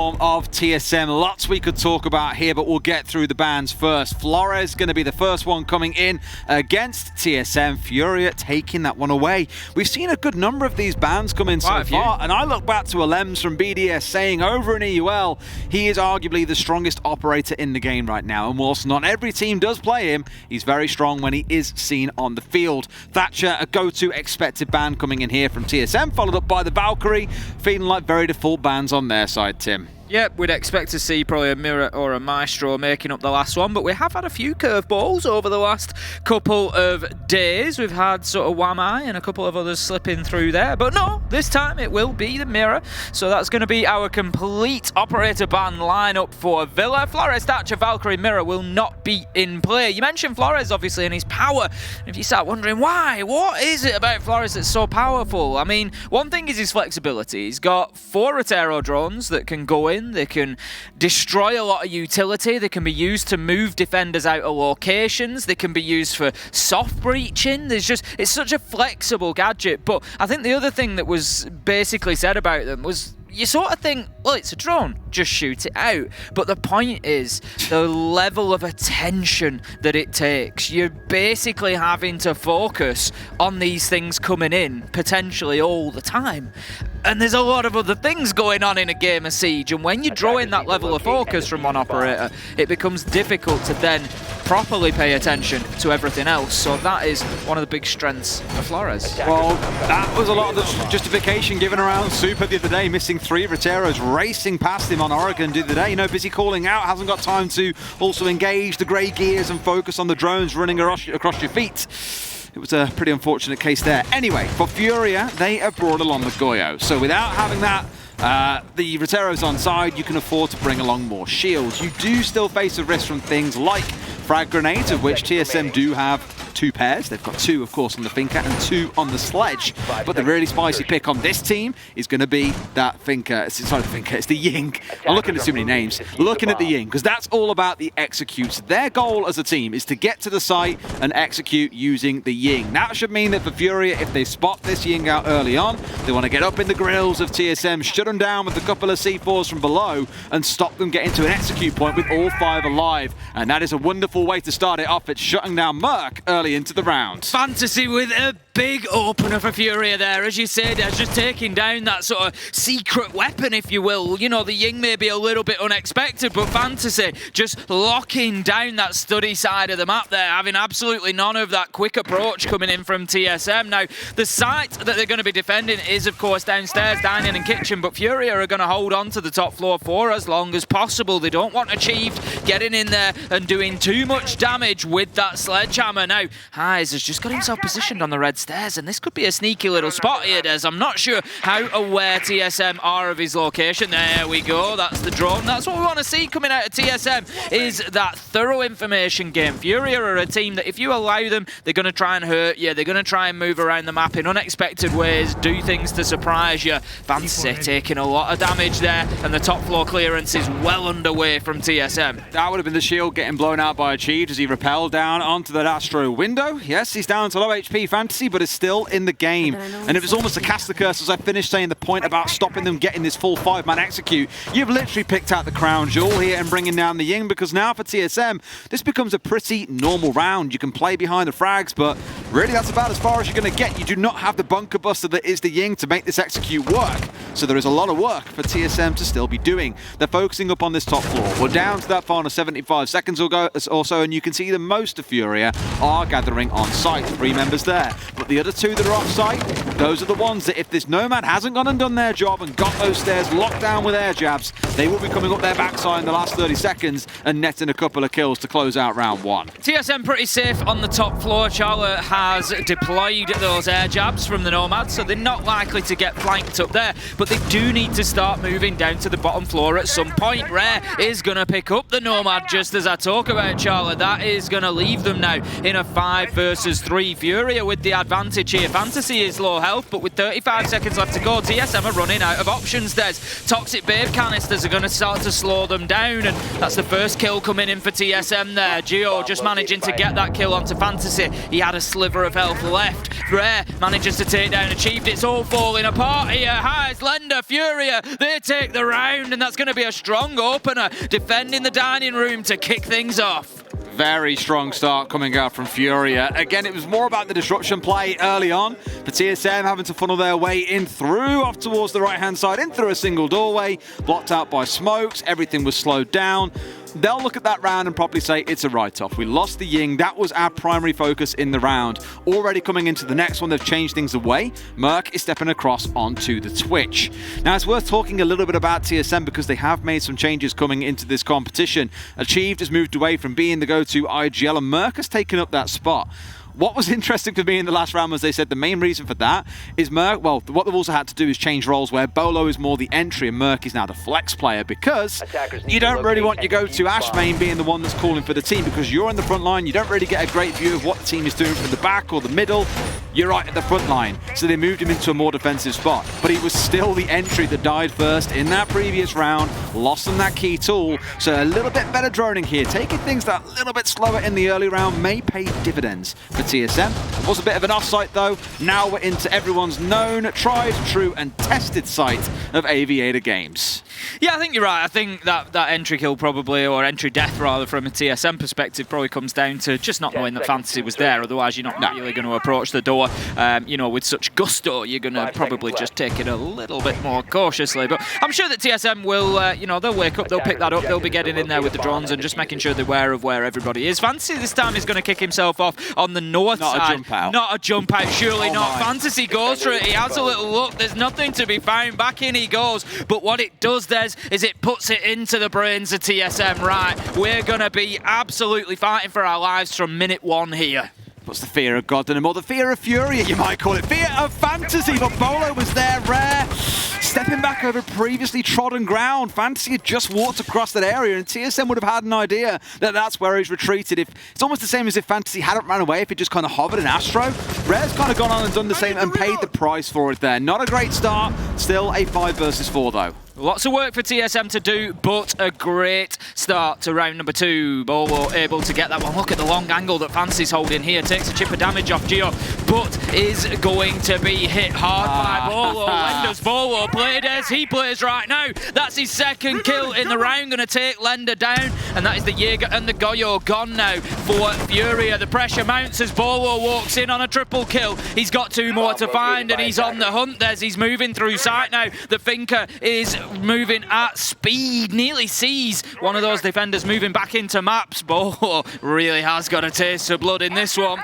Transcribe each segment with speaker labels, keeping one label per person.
Speaker 1: Of TSM. Lots we could talk about here, but we'll get through the bans first. Flores going to be the first one coming in against TSM. FURIA taking that one away. We've seen a good number of these bans come in so far, and I look back to Alems from BDS saying over in EUL, he is arguably the strongest operator in the game right now, and whilst not every team does play him, he's very strong when he is seen on the field. Thatcher, a go-to expected ban coming in here from TSM, followed up by the Valkyrie, feeling like very default bans on their side, Tim.
Speaker 2: Yep, we'd expect to see probably a Mirror or a Maestro making up the last one, but we have had a few curveballs over the last couple of days. We've had sort of Wamai and a couple of others slipping through there, but no, this time it will be the Mirror. So that's going to be our complete operator ban lineup for Villa. Flores, Thatcher, Valkyrie, Mirror will not be in play. You mentioned Flores, obviously, and his power. And if you start wondering why, what is it about Flores that's so powerful? I mean, one thing is his flexibility. He's got 4 Rotero drones that can go in. They can destroy a lot of utility. They can be used to move defenders out of locations. They can be used for soft breaching. It's such a flexible gadget. But I think the other thing that was basically said about them was, you sort of think, well, it's a drone, just shoot it out. But the point is the level of attention that it takes. You're basically having to focus on these things coming in potentially all the time. And there's a lot of other things going on in a game of Siege, and when you draw in that level of focus from one operator, it becomes difficult to then properly pay attention to everything else. So that is one of the big strengths of Flores.
Speaker 1: Well, that was a lot of the justification given around Super the other day, missing 3 Roteros, racing past him on Oregon the other day. You know, busy calling out, hasn't got time to also engage the grey gears and focus on the drones running across your feet. It was a pretty unfortunate case there. Anyway, for FURIA, they have brought along the Goyo. So without having that, the Roteros on side, you can afford to bring along more shields. You do still face a risk from things like frag grenades, of which TSM do have 2 pairs. They've got 2, of course, on the Finka and 2 on the Sledge. But the really spicy pick on this team is going to be that Finka. Sorry, the Finka. It's the Ying. I'm looking at too many names. Looking at the Ying, because that's all about the executes. Their goal as a team is to get to the site and execute using the Ying. That should mean that for FURIA, if they spot this Ying out early on, they want to get up in the grills of TSM, shut them down with a couple of C4s from below, and stop them getting to an execute point with all 5 alive. And that is a wonderful way to start it off. It's shutting down Merc early into the round.
Speaker 2: Fantasy with a big opener for FURIA there, as you said, just taking down that sort of secret weapon, if you will. You know, the Ying may be a little bit unexpected, but Fantasy just locking down that study side of the map there, having absolutely none of that quick approach coming in from TSM. Now, the site that they're going to be defending is, of course, downstairs, dining and kitchen, but FURIA are going to hold on to the top floor for as long as possible. They don't want Achieved getting in there and doing too much damage with that sledgehammer. Now, Highs has just got himself positioned on the red stairs, and this could be a sneaky little spot here, Des. I'm not sure how aware TSM are of his location. There we go, that's the drone. That's what we want to see coming out of TSM, is that thorough information game. FURIA are a team that if you allow them, they're going to try and hurt you. They're going to try and move around the map in unexpected ways, do things to surprise you. Fantasy taking a lot of damage there, and the top floor clearance is well underway from TSM.
Speaker 1: That would have been the shield getting blown out by Achieved as he rappelled down onto that Astro window. Yes, he's down to low HP Fantasy, but is still in the game. And it was almost a cast the curse as I finished saying the point about stopping them getting this full 5-man execute. You've literally picked out the crown jewel here and bringing down the Ying, because now for TSM, this becomes a pretty normal round. You can play behind the frags, but really that's about as far as you're going to get. You do not have the bunker buster that is the Ying to make this execute work. So there is a lot of work for TSM to still be doing. They're focusing up on this top floor. We're down to that final 75 seconds or so, and you can see that most of FURIA are gathering on site. 3 members there. But the other 2 that are off site, those are the ones that if this Nomad hasn't gone and done their job and got those stairs locked down with air jabs, they will be coming up their backside in the last 30 seconds and netting a couple of kills to close out round 1.
Speaker 2: TSM pretty safe on the top floor. Charlotte has deployed those air jabs from the Nomad, so they're not likely to get flanked up there, but they do need to start moving down to the bottom floor at some point. Rare is going to pick up the Nomad just as I talk about Charlotte. That is going to leave them now in a 5 versus 3. Furia with the advantage here. Fantasy is low health, but with 35 seconds left to go, TSM are running out of options. There's Toxic Babe canisters are going to start to slow them down, and that's the first kill coming in for TSM there. Gio just managing to get that kill onto Fantasy. He had a sliver of health left. Rare manages to take down Achieved. It's all falling apart here. Highs, Lender, Furia, they take the round, and that's going to be a strong opener, defending the dining room to kick things off.
Speaker 1: Very strong start coming out from Furia. Again, it was more about the disruption play early on. The TSM having to funnel their way in through, off towards the right-hand side, in through a single doorway, blocked out by smokes. Everything was slowed down. They'll look at that round and probably say it's a write-off. We lost the Ying. That was our primary focus in the round. Already coming into the next one, they've changed things away. Merc is stepping across onto the Twitch. Now, it's worth talking a little bit about TSM because they have made some changes coming into this competition. Achieved has moved away from being the go-to IGL, and Merc has taken up that spot. What was interesting for me in the last round was they said the main reason for that is Merc, well, what they've also had to do is change roles where Bolo is more the entry and Merc is now the flex player, because you don't really want your go-to Ash main being the one that's calling for the team, because you're in the front line, you don't really get a great view of what the team is doing from the back or the middle. You're right at the front line, so they moved him into a more defensive spot. But he was still the entry that died first in that previous round, lost on that key tool, so a little bit better droning here. Taking things that little bit slower in the early round may pay dividends for TSM. It was a bit of an off-site though. Now we're into everyone's known, tried, true and tested site of Aviator Games.
Speaker 2: Yeah, I think you're right. I think that entry kill probably, or entry death rather, from a TSM perspective probably comes down to just not knowing that Fantasy was there. Otherwise, you're not really going to approach the door, you know, with such gusto. You're going to probably just take it a little bit more cautiously. But I'm sure that TSM will, you know, they'll wake up, they'll pick that up, they'll be getting in there with the drones and just making sure they're aware of where everybody is. Fantasy this time is going to kick himself off on the north side.
Speaker 1: Not a jump out.
Speaker 2: Not a jump out, surely not.
Speaker 1: My.
Speaker 2: Fantasy goes for it. He has a little look. There's nothing to be found. Back in he goes. But what it does, Des, is it puts it into the brains of TSM. Right, we're going to be absolutely fighting for our lives from minute one here.
Speaker 1: Puts the fear of God in him, or the fear of Furia, you might call it. Fear of Fantasy, but Bolo was there, Rare. Stepping back over previously trodden ground. Fantasy had just walked across that area, and TSM would have had an idea that that's where he's retreated. It's almost the same as if Fantasy hadn't ran away, if he just kind of hovered in Astro. Rare's kind of gone on and done the same and paid the price for it there. Not a great start, still a 5 versus 4 though.
Speaker 2: Lots of work for TSM to do, but a great start to round number 2. Bolo able to get that one. Look at the long angle that Fantasy's holding here. Takes a chip of damage off Gio, but is going to be hit hard by Bolo. When does Bolo play as he plays right now? That's his second kill in the round. Going to take Lender down, and that is the Jaeger and the Goyo gone now for Furia. The pressure mounts as Bolo walks in on a triple kill. He's got 2 more to find, and he's on the hunt. He's moving through sight now. The Finker is moving at speed, nearly sees one of those defenders moving back into maps. Bolo really has got a taste of blood in this one.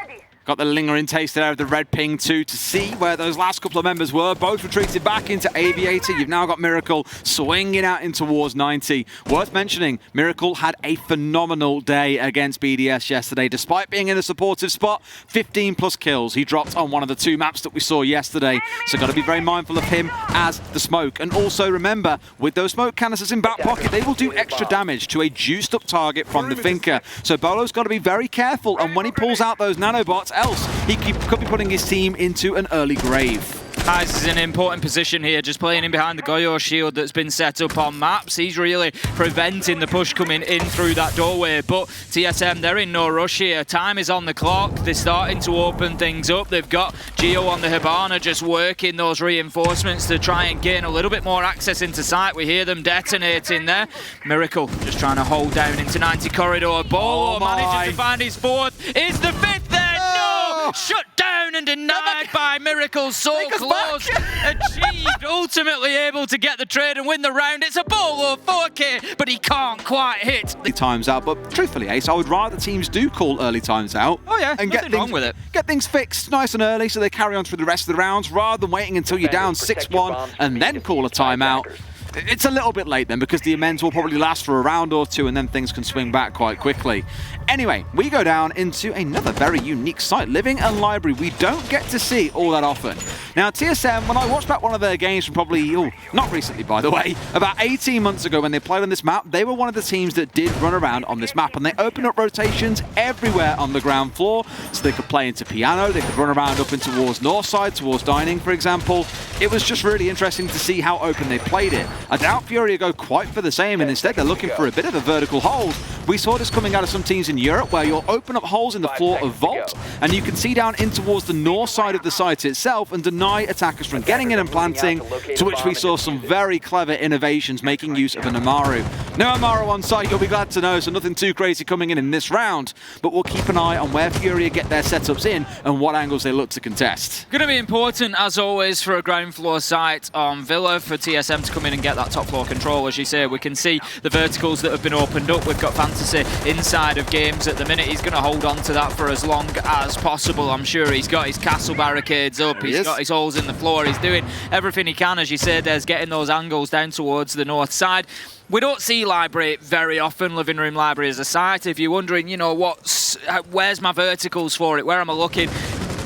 Speaker 1: Got the lingering taste there of the red ping too, to see where those last couple of members were. Both retreated back into Aviator. You've now got Miracle swinging out in towards 90. Worth mentioning, Miracle had a phenomenal day against BDS yesterday. Despite being in a supportive spot, 15 plus kills. He dropped on one of the 2 maps that we saw yesterday. So got to be very mindful of him as the smoke. And also remember, with those smoke canisters in back pocket, they will do extra damage to a juiced up target from the Finker. So Bolo's got to be very careful. And when he pulls out those nanobots, else he could be putting his team into an early grave.
Speaker 2: Highs is in an important position here, just playing in behind the Goyo shield that's been set up on maps. He's really preventing the push coming in through that doorway, but TSM, they're in no rush here. Time is on the clock. They're starting to open things up. They've got Gio on the Hibana just working those reinforcements to try and gain a little bit more access into sight. We hear them detonating there. Miracle just trying to hold down into 90 corridor. Bolo manages to find his 4th. Is the 5th there? No! Shut down and denied by Miracle. So close. Achieved, ultimately able to get the trade and win the round. It's a Bolo 4K, but he can't quite hit.
Speaker 1: Times out, but truthfully, Ace, I would rather teams do call early times out.
Speaker 2: Oh yeah,
Speaker 1: and
Speaker 2: nothing wrong with it.
Speaker 1: Get things fixed nice and early so they carry on through the rest of the rounds, rather than waiting until you're down 6-1 and then call a timeout. It's a little bit late then, because the amends will probably last for a round or two, and then things can swing back quite quickly. Anyway, we go down into another very unique site, Living and Library. We don't get to see all that often. Now, TSM, when I watched back one of their games from probably, not recently by the way, about 18 months ago when they played on this map, they were one of the teams that did run around on this map, and they opened up rotations everywhere on the ground floor, so they could play into piano, they could run around up and towards north side, towards dining, for example. It was just really interesting to see how open they played it. I doubt FURIA go quite for the same, and instead they're looking for a bit of a vertical hold. We saw this coming out of some teams in Europe, where you'll open up holes in the floor of Vault, and you can see down in towards the north side of the site itself and deny attackers from getting in and planting, to which we saw some very clever innovations making use of an Amaru. No Amaru on site, you'll be glad to know, so nothing too crazy coming in this round, but we'll keep an eye on where FURIA get their setups in and what angles they look to contest.
Speaker 2: Going to be important, as always, for a ground floor site on Villa for TSM to come in and get that top floor control. As you say, we can see the verticals that have been opened up. We've got Fantasy inside of games at the minute. He's going to hold on to that for as long as possible. I'm sure he's got his castle barricades up. He's got his holes in the floor. He's doing everything he can, as you said, there's getting those angles down towards the north side. We don't see Library very often, Living Room Library as a site. If you're wondering, you know, where's my verticals for it? Where am I looking?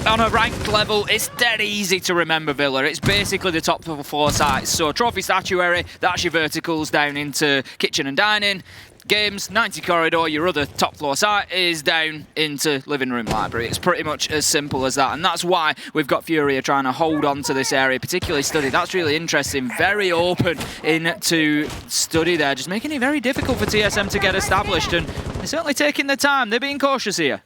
Speaker 2: On a ranked level, it's dead easy to remember Villa. It's basically the top 4 sites. So Trophy Statuary, that's your verticals down into Kitchen and Dining. Games, 90 Corridor, your other top floor site is down into Living Room Library. It's pretty much as simple as that, and that's why we've got FURIA trying to hold on to this area, particularly Study. That's really interesting, very open into Study there, just making it very difficult for TSM to get established, and they're certainly taking their time. They're being cautious here.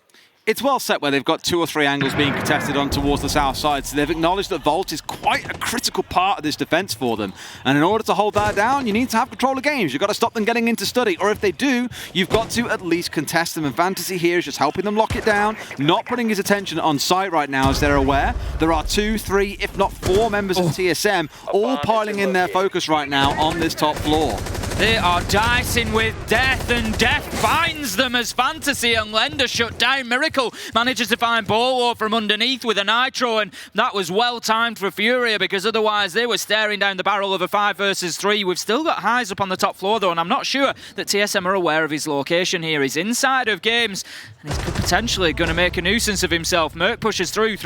Speaker 1: It's well set where they've got 2 or 3 angles being contested on towards the south side, so they've acknowledged that Vault is quite a critical part of this defense for them. And in order to hold that down, you need to have control of games. You've got to stop them getting into Study, or if they do, you've got to at least contest them. And Fantasy here is just helping them lock it down, not putting his attention on site right now, as they're aware. There are 2, 3, if not 4 members of TSM all piling in their focus right now on this top floor.
Speaker 2: They are dicing with death, and death finds them as Fantasy and Lender shut down. Miracle manages to find Bolo from underneath with a Nitro, and that was well timed for FURIA, because otherwise they were staring down the barrel of a 5 versus 3. We've still got Highs up on the top floor though, and I'm not sure that TSM are aware of his location here. He's inside of games, and he's potentially going to make a nuisance of himself. Merc pushes through,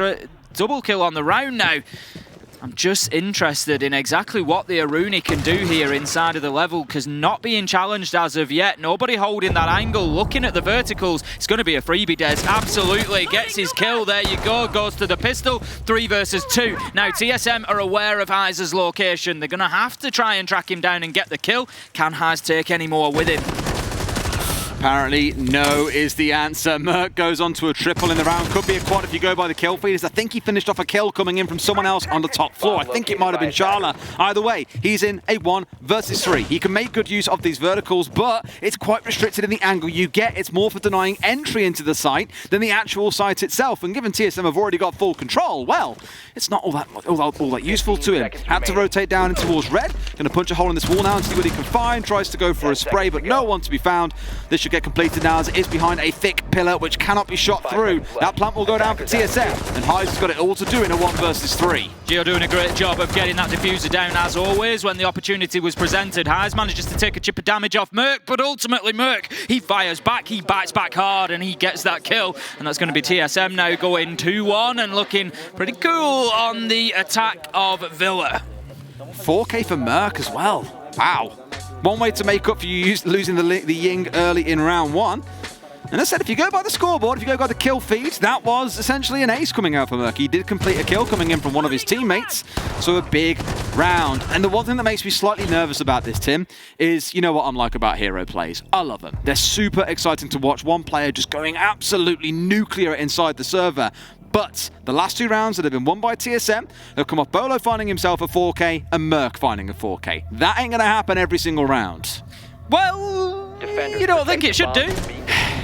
Speaker 2: double kill on the round now. I'm just interested in exactly what the Aruni can do here inside of the level, because not being challenged as of yet, nobody holding that angle, looking at the verticals. It's going to be a freebie, Des. Absolutely. Gets his kill. There you go. Goes to the pistol. 3 versus 2. Now, TSM are aware of Heiser's location. They're going to have to try and track him down and get the kill. Can Heiser take any more with him?
Speaker 1: Apparently, no is the answer. Merc goes on to a triple in the round. Could be a quad if you go by the kill feeders. I think he finished off a kill coming in from someone else on the top floor. I think it might have been Charla. Either way, he's in a 1 versus 3. He can make good use of these verticals, but it's quite restricted in the angle you get. It's more for denying entry into the site than the actual site itself. And given TSM have already got full control, well, it's not all that useful to him. Had to rotate down in towards red. Going to punch a hole in this wall now and see what he can find. Tries to go for a spray, but no one to be found. This should get completed now as it is behind a thick pillar which cannot be shot through. That plant will go down for TSM, and Highs has got it all to do in a 1 versus 3.
Speaker 2: Gio doing a great job of getting that diffuser down as always when the opportunity was presented. Highs manages to take a chip of damage off Merc, but ultimately Merc, he fires back, he bites back hard, and he gets that kill. And that's going to be TSM now going 2-1 and looking pretty cool on the attack of Villa.
Speaker 1: 4K for Merc as well. Wow. One way to make up for you losing the Ying early in round 1. And as I said, if you go by the scoreboard, if you go by the kill feeds, that was essentially an ace coming out for Merc. He did complete a kill coming in from one of his teammates, so a big round. And the one thing that makes me slightly nervous about this, Tim, is you know what I'm like about hero plays. I love them. They're super exciting to watch. One player just going absolutely nuclear inside the server. But the last 2 rounds that have been won by TSM have come off Bolo finding himself a 4K and Merc finding a 4K. That ain't going to happen every single round.
Speaker 2: Well, you don't think it should do?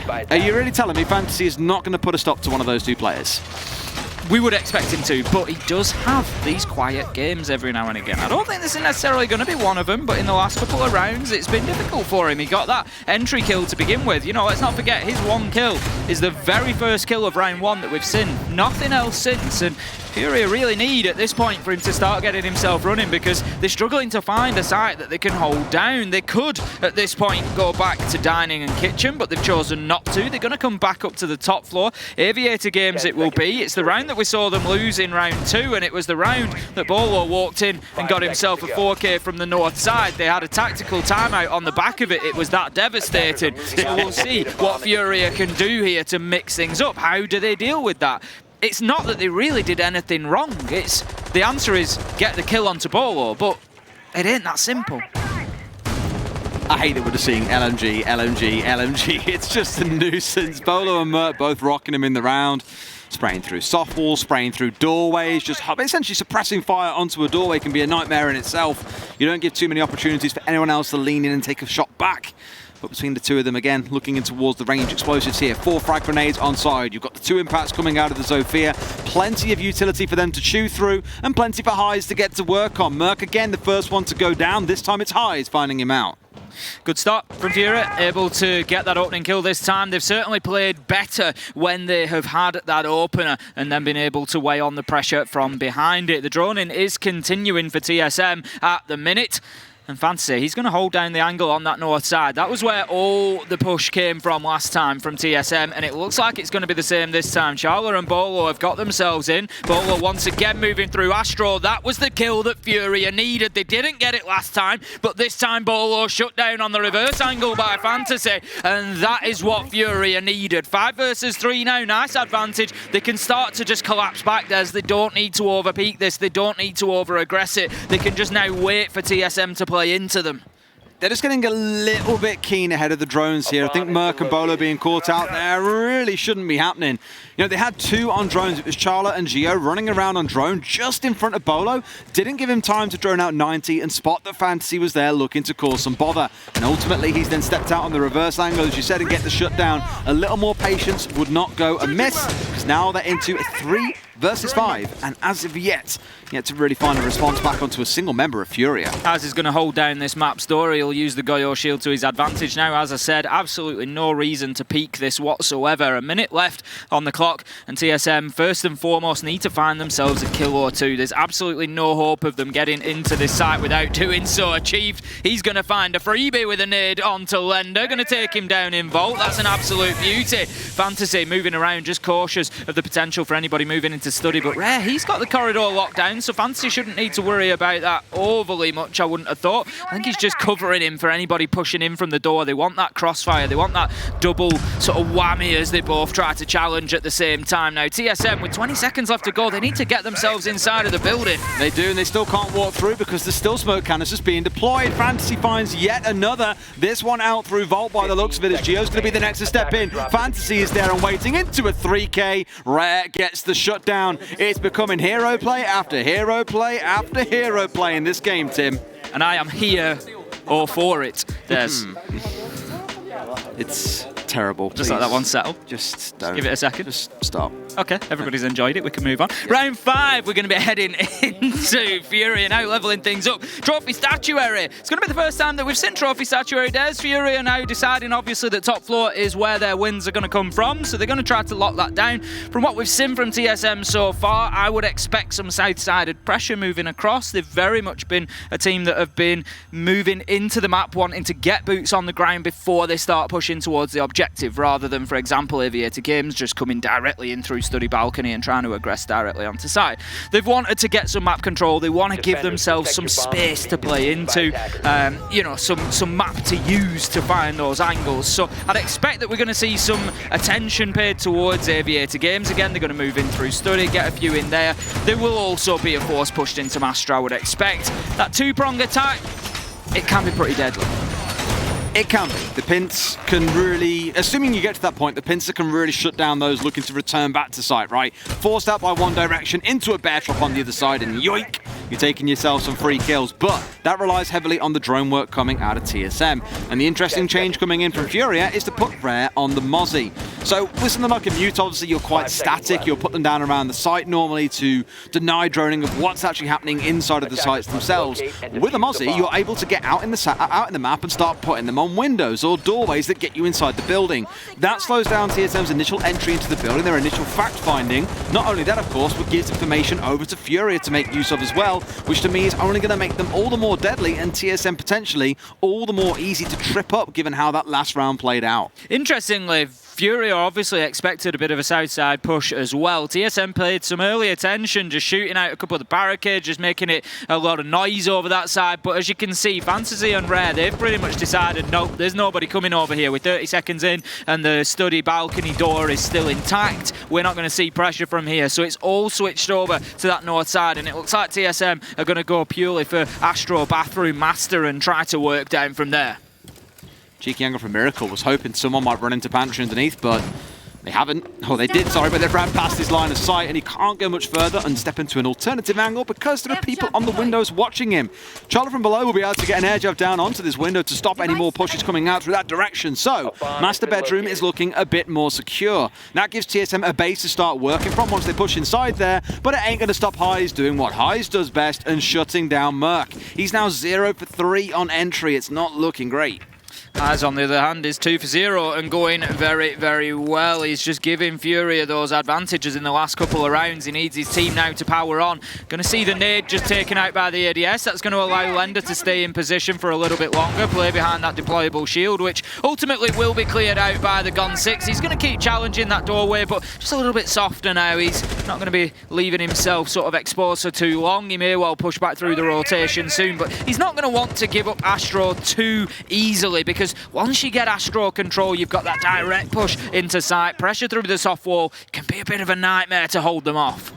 Speaker 1: Are you really telling me Fantasy is not going to put a stop to one of those 2 players?
Speaker 2: We would expect him to, but he does have these quiet games every now and again. I don't think this is necessarily going to be one of them, but in the last couple of rounds, it's been difficult for him. He got that entry kill to begin with. You know, let's not forget, his 1 kill is the very first kill of round 1 that we've seen. Nothing else since, and FURIA really need at this point for him to start getting himself running, because they're struggling to find a site that they can hold down. They could at this point go back to dining and kitchen, but they've chosen not to. They're going to come back up to the top floor. Aviator Games it will be. It's the round that we saw them lose in round 2, and it was the round that Bolo walked in and got himself a 4K from the north side. They had a tactical timeout on the back of it. It was that devastating. So we'll see what FURIA can do here to mix things up. How do they deal with that? It's not that they really did anything wrong. It's the answer is get the kill onto Bolo, but it ain't that simple.
Speaker 1: I hate that we're just seeing LMG, LMG, LMG. It's just a nuisance. Bolo and Mert both rocking him in the round. Spraying through soft walls, spraying through doorways, just essentially suppressing fire onto a doorway can be a nightmare in itself. You don't give too many opportunities for anyone else to lean in and take a shot back. But between the two of them, again, looking in towards the range explosives here. 4 frag grenades on side. You've got the 2 impacts coming out of the Zofia. Plenty of utility for them to chew through, and plenty for Highs to get to work on. Merc, again, the first one to go down. This time it's Highs finding him out.
Speaker 2: Good start from FURIA, able to get that opening kill this time. They've certainly played better when they have had that opener and then been able to weigh on the pressure from behind it. The droning is continuing for TSM at the minute. And Fantasy, he's going to hold down the angle on that north side. That was where all the push came from last time from TSM, and it looks like it's going to be the same this time. Charla and Bolo have got themselves in. Bolo once again moving through Astro. That was the kill that FURIA needed. They didn't get it last time, but this time Bolo shut down on the reverse angle by Fantasy, and that is what FURIA needed. 5 versus 3 now, nice advantage. They can start to just collapse back, Des. They don't need to over-peak this. They don't need to over-aggress it. They can just now wait for TSM to play into them.
Speaker 1: They're just getting a little bit keen ahead of the drones here. I think Merc and Bolo being caught out there really shouldn't be happening. You know, they had 2 on drones. It was Charla and Gio running around on drone just in front of Bolo. Didn't give him time to drone out 90 and spot that Fantasy was there looking to cause some bother. And ultimately, he's then stepped out on the reverse angle, as you said, and get the shutdown. A little more patience would not go amiss, because now they're into a 3 versus 5, and as of yet to really find a response back onto a single member of FURIA.
Speaker 2: Az is going to hold down this map story. He'll use the Goyo shield to his advantage now. As I said, absolutely no reason to peak this whatsoever. A minute left on the clock, and TSM, first and foremost, need to find themselves a kill or 2. There's absolutely no hope of them getting into this site without doing so achieved. He's going to find a freebie with a nade onto Lender. Going to take him down in Vault. That's an absolute beauty. Fantasy moving around, just cautious of the potential for anybody moving into study, but Rare, he's got the corridor locked down, so Fantasy shouldn't need to worry about that overly much, I wouldn't have thought. I think he's just covering him for anybody pushing in from the door. They want that crossfire, they want that double sort of whammy as they both try to challenge at the same time. Now TSM, with 20 seconds left to go, they need to get themselves inside of the building.
Speaker 1: They do, and they still can't walk through because there's still smoke canisters being deployed. Fantasy finds yet another. This one out through Vault by the looks of it, as Gio's going to be the next to step in. Fantasy is there and waiting into a 3K. Rare gets the shutdown. It's becoming hero play after hero play after hero play in this game, Tim.
Speaker 2: And I am here all for it, Des.
Speaker 1: It's terrible.
Speaker 2: Just let that one settle.
Speaker 1: Just don't.
Speaker 2: Give it a second.
Speaker 1: Just stop.
Speaker 2: Okay, everybody's enjoyed it. We can move on. Round 5, we're going to be heading into FURIA now, leveling things up. Trophy Statuary. It's going to be the first time that we've seen Trophy Statuary. There's FURIA now deciding, obviously, that top floor is where their wins are going to come from, so they're going to try to lock that down. From what we've seen from TSM so far, I would expect some side-sided pressure moving across. They've very much been a team that have been moving into the map, wanting to get boots on the ground before they start pushing towards the objective, rather than, for example, Aviator Games just coming directly in through study balcony and trying to aggress directly onto site. They've wanted to get some map control. They want to give themselves some space to play into, you know, some map to use to find those angles. So I'd expect that we're going to see some attention paid towards Aviator Games. Again, they're going to move in through study, get a few in there. There will also be a force pushed into Master, I would expect. That 2-prong attack, it can be pretty deadly.
Speaker 1: It can be. The Pints can really, assuming you get to that point, the Pincer can really shut down those looking to return back to site, right? Forced out by one direction into a bear trap on the other side, and yoink, you're taking yourself some free kills. But that relies heavily on the drone work coming out of TSM. And the interesting change coming in from FURIA is to put Rare on the Mozzie. So with something like a mute, obviously you're quite static. You'll put them down around the site normally to deny droning of what's actually happening inside of the sites themselves. With a Mozzie, you're able to get out in the map and start putting them on windows or doorways that get you inside the building. That slows down TSM's initial entry into the building, their initial fact-finding. Not only that, of course, but gives information over to FURIA to make use of as well, which to me is only going to make them all the more deadly and TSM potentially all the more easy to trip up given how that last round played out.
Speaker 2: Interestingly, FURIA obviously expected a bit of a south side push as well. TSM paid some early attention, just shooting out a couple of the barricades, just making it a lot of noise over that side. But as you can see, Fantasy and Rare, they've pretty much decided, no, there's nobody coming over here. We're 30 seconds in and the study balcony door is still intact. We're not going to see pressure from here. So it's all switched over to that north side, and it looks like TSM are going to go purely for Astro Bathroom Master and try to work down from there.
Speaker 1: Cheeky angle from Miracle, was hoping someone might run into Pantry underneath, but they haven't. Oh, they did, sorry, but they ran past his line of sight and he can't go much further and step into an alternative angle because there are people on the windows watching him. Charlie from below will be able to get an air jab down onto this window to stop any more pushes coming out through that direction. So, Master Bedroom is looking a bit more secure. That gives TSM a base to start working from once they push inside there, but it ain't going to stop Hyze doing what Hyze does best and shutting down Merc. He's now 0 for 3 on entry. It's not looking great.
Speaker 2: Hyze, on the other hand, is 2 for 0 and going very, very well. He's just giving FURIA those advantages in the last couple of rounds. He needs his team now to power on. Going to see the nade just taken out by the ADS. That's going to allow Lender to stay in position for a little bit longer, play behind that deployable shield, which ultimately will be cleared out by the Gun 6. He's going to keep challenging that doorway, but just a little bit softer now. He's not going to be leaving himself sort of exposed for too long. He may well push back through the rotation soon, but he's not going to want to give up Astro too easily, because once you get Astro control, you've got that direct push into sight. Pressure through the soft wall can be a bit of a nightmare to hold them off.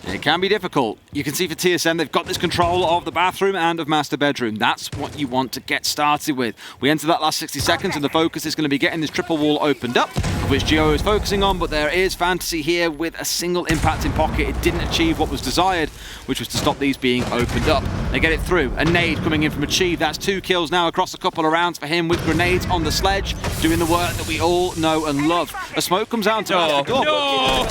Speaker 1: It can be difficult. You can see for TSM, they've got this control of the bathroom and of Master Bedroom. That's what you want to get started with. We enter that last 60 seconds and the focus is going to be getting this triple wall opened up, which Geo is focusing on, but there is Fantasy here with a single impact in pocket. It didn't achieve what was desired, which was to stop these being opened up. They get it through. A nade coming in from Achieve. That's 2 kills now across a couple of rounds for him with grenades on the sledge, doing the work that we all know and love. A smoke comes out to the door.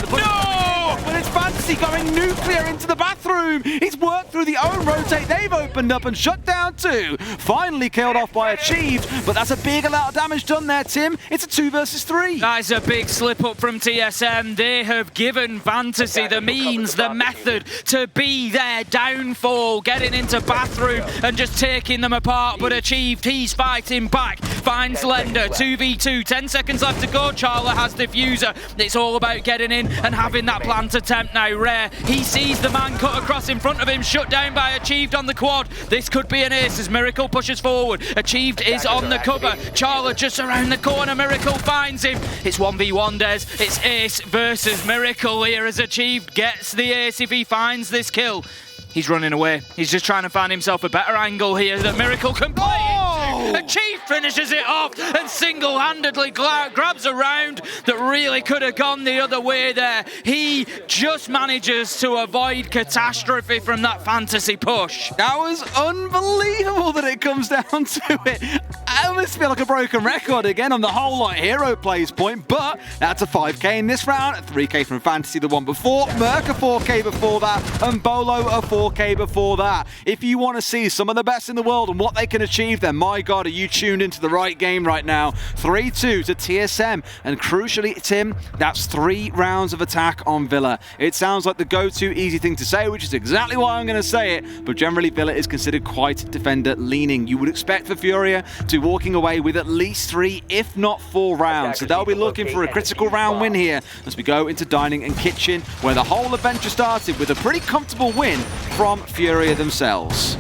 Speaker 1: But it's Fantasy going nuclear into the bathroom. He's worked through the own rotate they've opened up and shut down 2. Finally killed off by Achieved, but that's a big amount of damage done there, Tim. It's a 2 versus 3.
Speaker 2: That's a big slip up from TSM. They have given Fantasy the means, the method to be their downfall, getting into bathroom and just taking them apart, but Achieved, he's fighting back. Finds Lender, 2v2, 10 seconds left to go. Charla has Diffuser. It's all about getting in and having that plant attempt now. Rare, he sees the man cut across in front of him, shut down by Achieved on the quad. This could be an ace as Miracle pushes forward. Achieved is on the cover. Charla just around the corner. Miracle finds him. It's 1v1, Des. It's ace versus Miracle here as Achieved gets the ace if he finds this kill. He's running away. He's just trying to find himself a better angle here that Miracle can play into. Achieved finishes it off and single-handedly grabs a round that really could have gone the other way there. He just manages to avoid catastrophe from that Fantasy push.
Speaker 1: That was unbelievable that it comes down to it. I almost feel like a broken record again on the whole like hero plays point, but that's a 5k in this round, a 3k from Fantasy the one before, Merc a 4k before that, and Bolo a 4k before that. If you want to see some of the best in the world and what they can achieve, then my God, are you tuned into the right game right now. 3-2 to TSM, and crucially, Tim, that's 3 rounds of attack on Villa. It sounds like the go-to easy thing to say, which is exactly why I'm going to say it, but generally Villa is considered quite defender-leaning. You would expect for FURIA to be walking away with at least 3, if not 4 rounds, so they'll be looking for a critical round win here as we go into Dining and Kitchen, where the whole adventure started with a pretty comfortable win from FURIA themselves.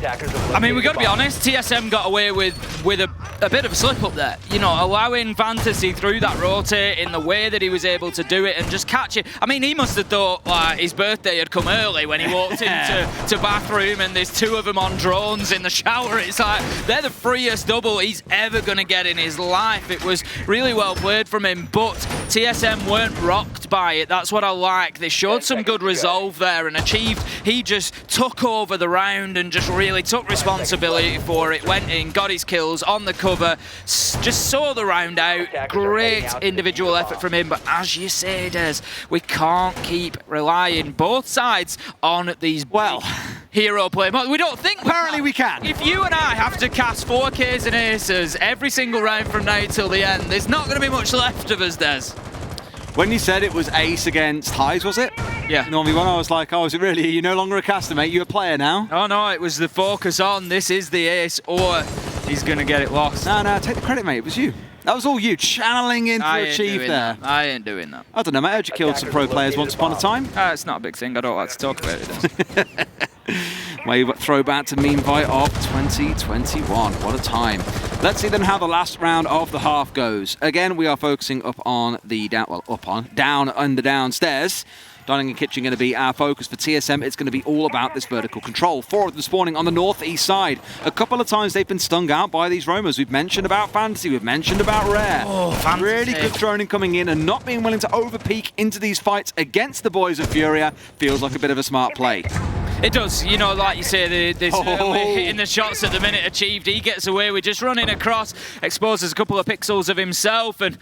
Speaker 2: I mean, we've got to be honest, TSM got away with a bit of a slip up there. You know, allowing Fantasy through that rotate in the way that he was able to do it and just catch it. I mean, he must have thought like his birthday had come early when he walked into bathroom and there's 2 of them on drones in the shower. It's like, they're the freest double he's ever going to get in his life. It was really well played from him, but TSM weren't rocked by it. That's what I like. They showed some good resolve there and achieved. He just took over the round and just really took responsibility for it. Went in, got his kills on the cover, just saw the round out. Great individual effort from him. But as you say, Des, we can't keep relying both sides on these hero play. We don't think
Speaker 1: apparently we can.
Speaker 2: If you and I have to cast 4Ks and aces every single round from now till the end, there's not going to be much left of us, Des.
Speaker 1: When you said it was ace against highs, was it?
Speaker 2: Yeah.
Speaker 1: Normally when I was like, oh, is it really? Are you no longer a caster, mate? You're a player now?
Speaker 2: Oh, no, it was the focus on this is the ace or he's going to get it lost.
Speaker 1: No, take the credit, mate. It was you. That was all you, channeling in to achieve there.
Speaker 2: I ain't doing that.
Speaker 1: I don't know, mate. I heard you killed some pro players once upon a time.
Speaker 2: It's not a big thing. I don't like to talk about it.
Speaker 1: Wave throwback to Meanvite of 2021. What a time. Let's see then how the last round of the half goes. Again, we are focusing up on the down and the downstairs. Dining and kitchen going to be our focus for TSM. It's going to be all about this vertical control. 4 of them spawning on the northeast side. A couple of times they've been stung out by these roamers. We've mentioned about Fantasy. We've mentioned about Rare.
Speaker 2: Oh, Fantasy.
Speaker 1: Really good droning coming in and not being willing to overpeak into these fights against the boys of FURIA feels like a bit of a smart play.
Speaker 2: It does, you know, like you say, they're hitting the shots at the minute achieved. He gets away with just running across, exposes a couple of pixels of himself, and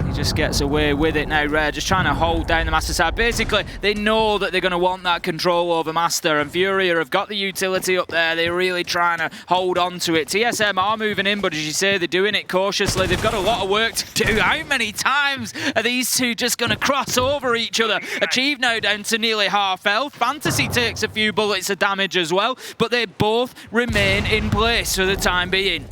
Speaker 2: he just gets away with it now. Rare just trying to hold down the Master side. Basically, they know that they're going to want that control over Master, and FURIA have got the utility up there. They're really trying to hold on to it. TSM are moving in, but as you say, they're doing it cautiously. They've got a lot of work to do. How many times are these two just going to cross over each other? Achieve now down to nearly half health. Fantasy takes a few bullets of damage as well, but they both remain in place for the time being.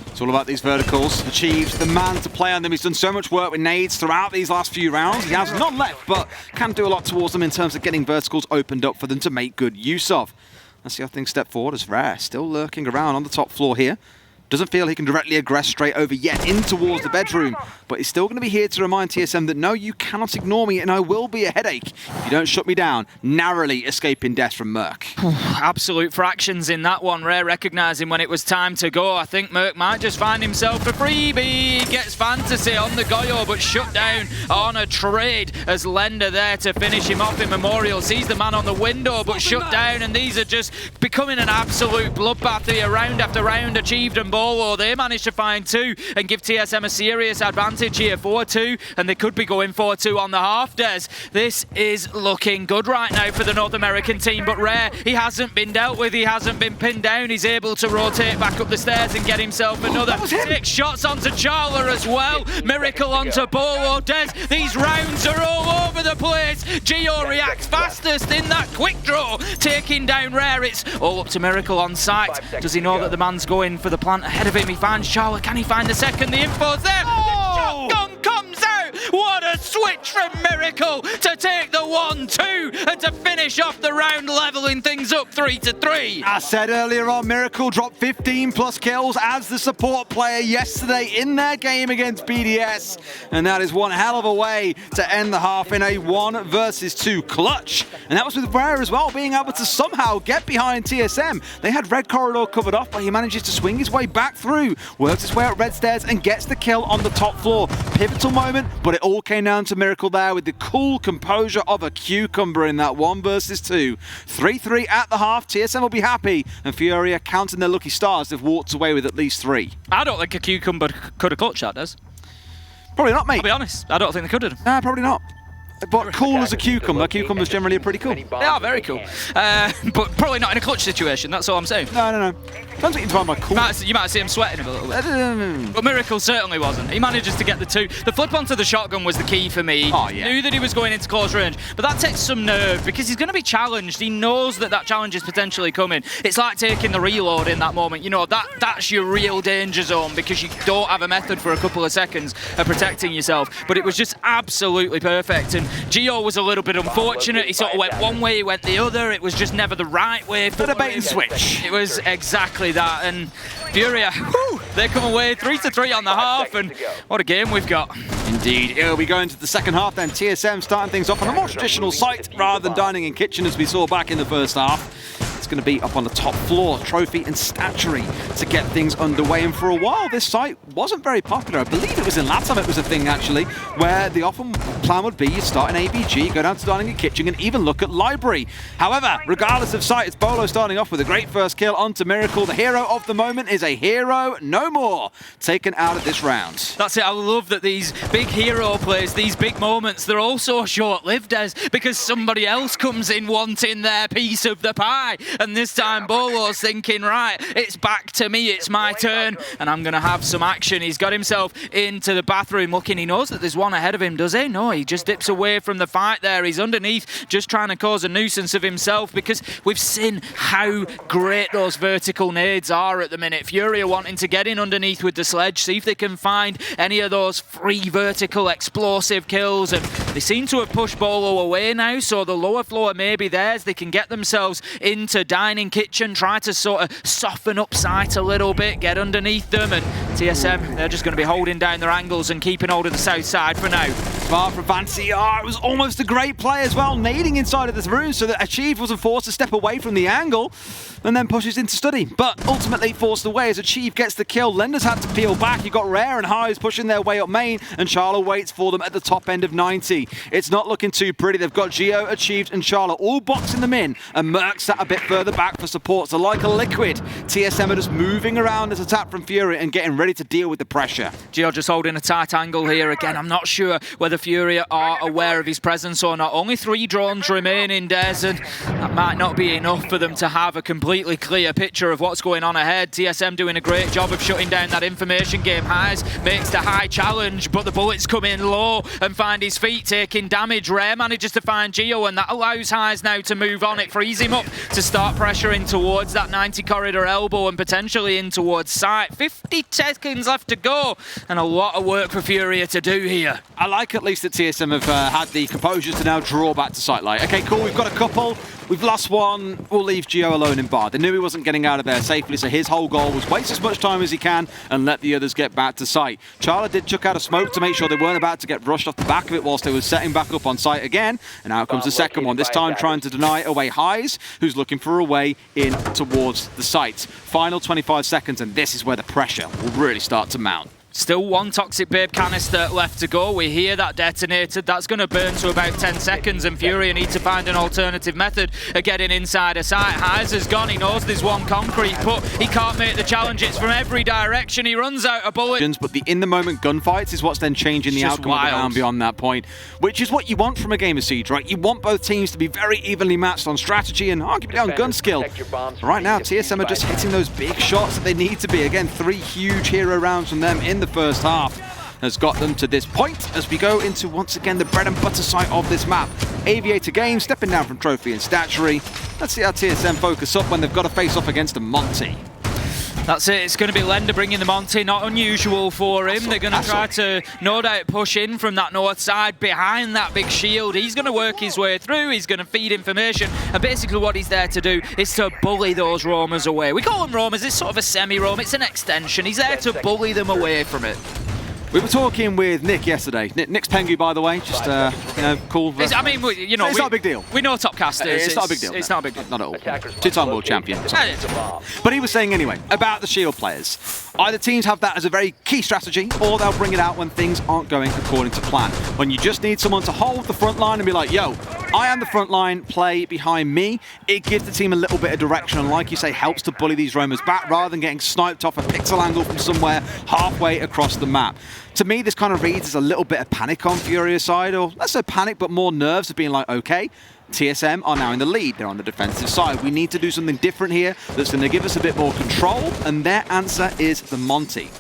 Speaker 1: It's all about these verticals. Achieved the man to play on them. He's done so much work with nades throughout these last few rounds. He has none left, but can do a lot towards them in terms of getting verticals opened up for them to make good use of. Let's see how things step forward as Rare still lurking around on the top floor here. Doesn't feel he can directly aggress straight over yet in towards the bedroom, but he's still going to be here to remind TSM that no, you cannot ignore me and I will be a headache if you don't shut me down, narrowly escaping death from Merc.
Speaker 2: Absolute fractions in that one. Rare recognising when it was time to go. I think Merc might just find himself a freebie. He gets Fantasy on the Goyo, but shut down on a trade as Lender there to finish him off in Memorial. Sees the man on the window, but shut down, and these are just becoming an absolute bloodbath here, round after round. Achieved and Bolo, they managed to find 2 and give TSM a serious advantage here, 4-2, and they could be going 4-2 on the half, Des. This is looking good right now for the North American team, but Rare, he hasn't been dealt with, he hasn't been pinned down, he's able to rotate back up the stairs and get himself another 6 shots onto Charla as well. Miracle onto Bolo, Des. These rounds are all over the place. Gio reacts fastest in that quick draw, taking down Rare. It's all up to Miracle on site. Does he know that the man's going for the plant ahead of him? He finds Charla. Can he find the second? The info's there. The shotgun comes out. What a switch from Miracle to take the 1-2 and to finish off the round, leveling things up 3-3.
Speaker 1: I said earlier on, Miracle dropped 15 plus kills as the support player yesterday in their game against BDS, and that is one hell of a way to end the half in a 1 versus 2 clutch. And that was with Rare as well, being able to somehow get behind TSM. They had Red Corridor covered off, but he manages to swing his way back through, works his way up Red Stairs and gets the kill on the top floor. Pivotal moment, but it all came down to Miracle there with the cool composure of a cucumber in that 1 versus 2. 3-3 at the half. TSM will be happy, and FURIA, counting their lucky stars, they've walked away with at least 3.
Speaker 2: I don't think a cucumber could have clutched that, Des.
Speaker 1: Probably not, mate.
Speaker 2: I'll be honest, I don't think they could have.
Speaker 1: Nah, probably not. But cool as a cucumber. Cucumbers generally are pretty cool.
Speaker 2: They are very cool. But probably not in a clutch situation, that's all I'm saying.
Speaker 1: No. Depends what you define by cool.
Speaker 2: You might see him sweating a little bit. But Miracle certainly wasn't. He manages to get the 2. The flip onto the shotgun was the key for me.
Speaker 1: Oh, yeah.
Speaker 2: He knew that he was going into close range, but that takes some nerve because he's going to be challenged. He knows that challenge is potentially coming. It's like taking the reload in that moment. You know, that's your real danger zone because you don't have a method for a couple of seconds of protecting yourself. But it was just absolutely perfect. And Gio was a little bit unfortunate. He sort of went one way, he went the other. It was just never the right way.
Speaker 1: Bit of bait and switch.
Speaker 2: It was exactly that. And FURIA, they come away 3-3 on the half, and what a game we've got.
Speaker 1: Indeed. Here we go into the second half then. TSM starting things off on a more traditional site rather than dining in kitchen as we saw back in the first half. It's going to be up on the top floor, Trophy and Statuary, to get things underway. And for a while, this site wasn't very popular. I believe it was in LATAM, it was a thing actually, where the often plan would be you start an ABG, go down to Dining and Kitchen, and even look at Library. However, regardless of site, it's Bolo starting off with a great first kill onto Miracle. The hero of the moment is a hero no more, taken out of this round.
Speaker 2: That's it. I love that these big hero plays, these big moments, they're all so short-lived, because somebody else comes in wanting their piece of the pie. And this time Bolo's thinking, right, it's back to me, it's my turn, and I'm going to have some action. He's got himself into the bathroom looking. He knows that there's one ahead of him, does he? No, he just dips away from the fight there. He's underneath, just trying to cause a nuisance of himself, because we've seen how great those vertical nades are at the minute. FURIA wanting to get in underneath with the sledge, see if they can find any of those free vertical explosive kills, and they seem to have pushed Bolo away now, so the lower floor may be theirs. They can get themselves into Dining Kitchen, try to sort of soften up sight a little bit, get underneath them, and TSM, they're just going to be holding down their angles and keeping hold of the south side for now.
Speaker 1: Far from fancy. Oh, it was almost a great play as well, nading inside of this room so that Achieve wasn't forced to step away from the angle and then pushes into Study. But ultimately forced away as Achieve gets the kill. Lenders had to peel back. You got Rare and Highs pushing their way up main, and Charla waits for them at the top end of 90. It's not looking too pretty. They've got Geo, Achieved, and Charla all boxing them in, and Merc sat a bit further back for support. So like a liquid, TSM are just moving around this attack from Furia and getting ready to deal with the pressure.
Speaker 2: Geo just holding a tight angle here again. I'm not sure whether Furia are aware of his presence or not. Only 3 drones remaining, Des, and that might not be enough for them to have a completely clear picture of what's going on ahead. TSM doing a great job of shutting down that information game. Highs makes the high challenge, but the bullets come in low and find his feet taking damage. Rare manages to find Geo, and that allows Highs now to move on. It frees him up to start pressuring towards that 90 corridor elbow and potentially in towards site. 50 seconds left to go, and a lot of work for Furia to do here.
Speaker 1: I like at least that TSM have had the composure to now draw back to site light. Okay, cool, we've got a couple. We've lost one. We'll leave Geo alone in bar. They knew he wasn't getting out of there safely, so his whole goal was waste as much time as he can and let the others get back to site. Charla did chuck out a smoke to make sure they weren't about to get rushed off the back of it whilst they were setting back up on site again. And out comes the second one, this time trying to deny away Highs, who's looking for a way in towards the site. Final 25 seconds, and this is where the pressure will really start to mount.
Speaker 2: Still one Toxic Babe canister left to go. We hear that detonated. That's going to burn to about 10 seconds, and Furia need to find an alternative method of getting inside a site. Highs has gone. He knows there's one concrete, but he can't make the challenge. It's from every direction. He runs out of bullets.
Speaker 1: But the in-the-moment gunfights is what's then changing the outcome of the round beyond that point, which is what you want from a game of Siege, right? You want both teams to be very evenly matched on strategy and arguably on gun skill. Right now, TSM are just hitting those big shots that they need to be. Again, 3 huge hero rounds from them in the first half has got them to this point as we go into, once again, the bread and butter site of this map. Aviator Games stepping down from Trophy and Statuary. Let's see how TSM focus up when they've got to face off against a Monty.
Speaker 2: That's it, it's going to be Lender bringing the Monty, not unusual for him. They're going to try to, no doubt, push in from that north side behind that big shield. He's going to work his way through, he's going to feed information, and basically what he's there to do is to bully those roamers away. We call them roamers, it's sort of a semi-roam, it's an extension. He's there to bully them away from it.
Speaker 1: We were talking with Nick yesterday. Nick's Pengu, by the way, just you know, cool.
Speaker 2: I mean, you know,
Speaker 1: it's not a big deal.
Speaker 2: We know top casters.
Speaker 1: It's not a big deal.
Speaker 2: It's not a big deal.
Speaker 1: Not at all. 2-time world champion. But he was saying anyway about the Shield players. Either teams have that as a very key strategy, or they'll bring it out when things aren't going according to plan. When you just need someone to hold the front line and be like, yo, I am the front line, play behind me. It gives the team a little bit of direction, and like you say, helps to bully these roamers back rather than getting sniped off a pixel angle from somewhere halfway across the map. To me, this kind of reads as a little bit of panic on Furia's side, or less so panic, but more nerves of being like, okay, TSM are now in the lead. They're on the defensive side. We need to do something different here that's going to give us a bit more control, and their answer is the Monty.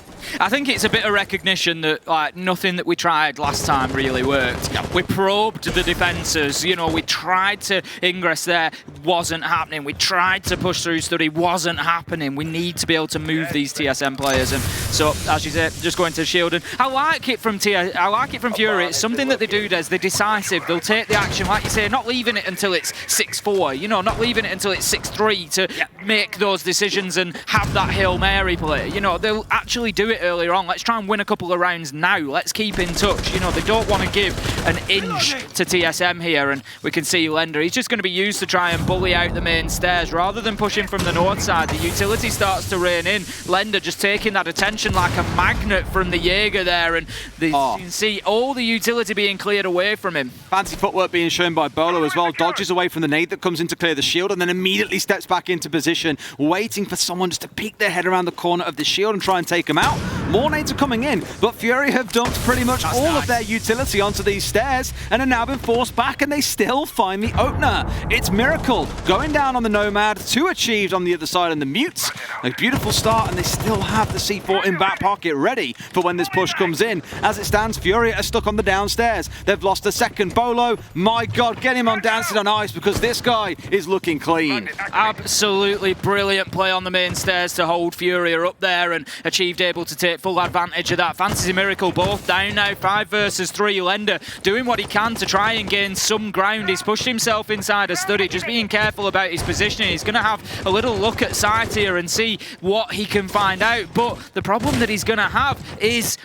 Speaker 2: I think it's a bit of recognition that like nothing that we tried last time really worked.
Speaker 1: Yep.
Speaker 2: We probed the defences, you know, we tried to ingress there, wasn't happening. We tried to push through Study, wasn't happening. We need to be able to move these TSM players, and so as you say, just going to shield. And I like it from Furia. It's something that they do. They're decisive. They'll take the action, like you say, not leaving it until it's 6-4. You know, not leaving it until it's 6-3 to make those decisions and have that Hail Mary play. You know, they'll actually do it earlier on. Let's try and win a couple of rounds now. Let's keep in touch. You know, they don't want to give an inch to TSM here, and we can see Lender. He's just going to be used to try and bully fully out the main stairs. Rather than pushing from the north side, the utility starts to rein in. Lender just taking that attention like a magnet from the Jaeger there, and you can see all the utility being cleared away from him.
Speaker 1: Fancy footwork being shown by Bolo as well. Dodges away from the nade that comes in to clear the shield, and then immediately steps back into position, waiting for someone just to peek their head around the corner of the shield and try and take him out. More nades are coming in, but Furia have dumped pretty much all of their utility onto these stairs and are now been forced back, and they still find the opener. It's Miracle going down on the Nomad, 2 achieved on the other side in the Mute. A beautiful start, and they still have the C4 in back pocket ready for when this push comes in. As it stands, Furia are stuck on the downstairs. They've lost a second. Bolo, my God, get him on Dancing on Ice, because this guy is looking clean.
Speaker 2: Absolutely brilliant play on the main stairs to hold Furia up there, and achieved able to take full advantage of that. Fantasy Miracle both down now, 5 versus 3. Lender doing what he can to try and gain some ground. He's pushed himself inside a study, just being careful about his positioning. He's going to have a little look at site here and see what he can find out. But the problem that he's going to have is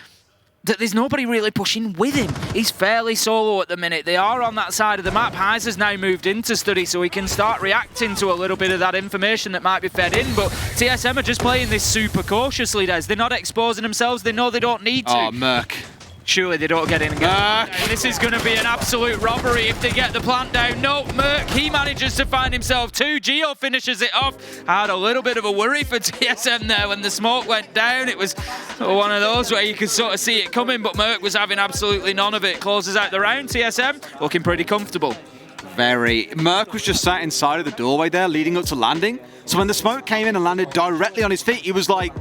Speaker 2: that there's nobody really pushing with him. He's fairly solo at the minute. They are on that side of the map. Heiser's now moved into study, so he can start reacting to a little bit of that information that might be fed in. But TSM are just playing this super cautiously, Des. They're not exposing themselves. They know they don't need to.
Speaker 1: Oh, Merc.
Speaker 2: Surely they don't get in and get down. This is going to be an absolute robbery if they get the plant down. No, Merc, he manages to find himself 2. Geo finishes it off. I had a little bit of a worry for TSM there when the smoke went down. It was one of those where you could sort of see it coming, but Merc was having absolutely none of it. Closes out the round. TSM looking pretty comfortable.
Speaker 1: Very. Merc was just sat inside of the doorway there leading up to landing. So when the smoke came in and landed directly on his feet, he was like,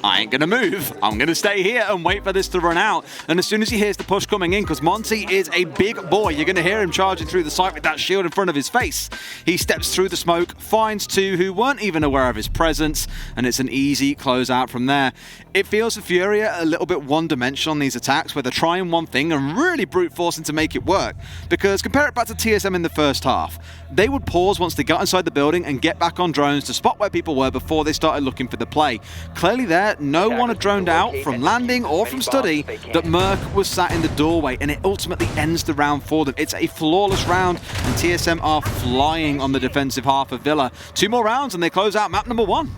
Speaker 1: I ain't gonna move. I'm gonna stay here and wait for this to run out. And as soon as he hears the push coming in, because Monty is a big boy, you're gonna hear him charging through the site with that shield in front of his face. He steps through the smoke, finds 2 who weren't even aware of his presence, and it's an easy closeout from there. It feels for Furia a little bit one-dimensional on these attacks, where they're trying one thing and really brute forcing to make it work. Because compare it back to TSM in the first half. They would pause once they got inside the building and get back on drones to spot where people were before they started looking for the play. Clearly there, no one had droned out from landing or from study that Merc was sat in the doorway, and it ultimately ends the round for them. It's a flawless round, and TSM are flying on the defensive half of Villa. 2 more rounds and they close out map number 1.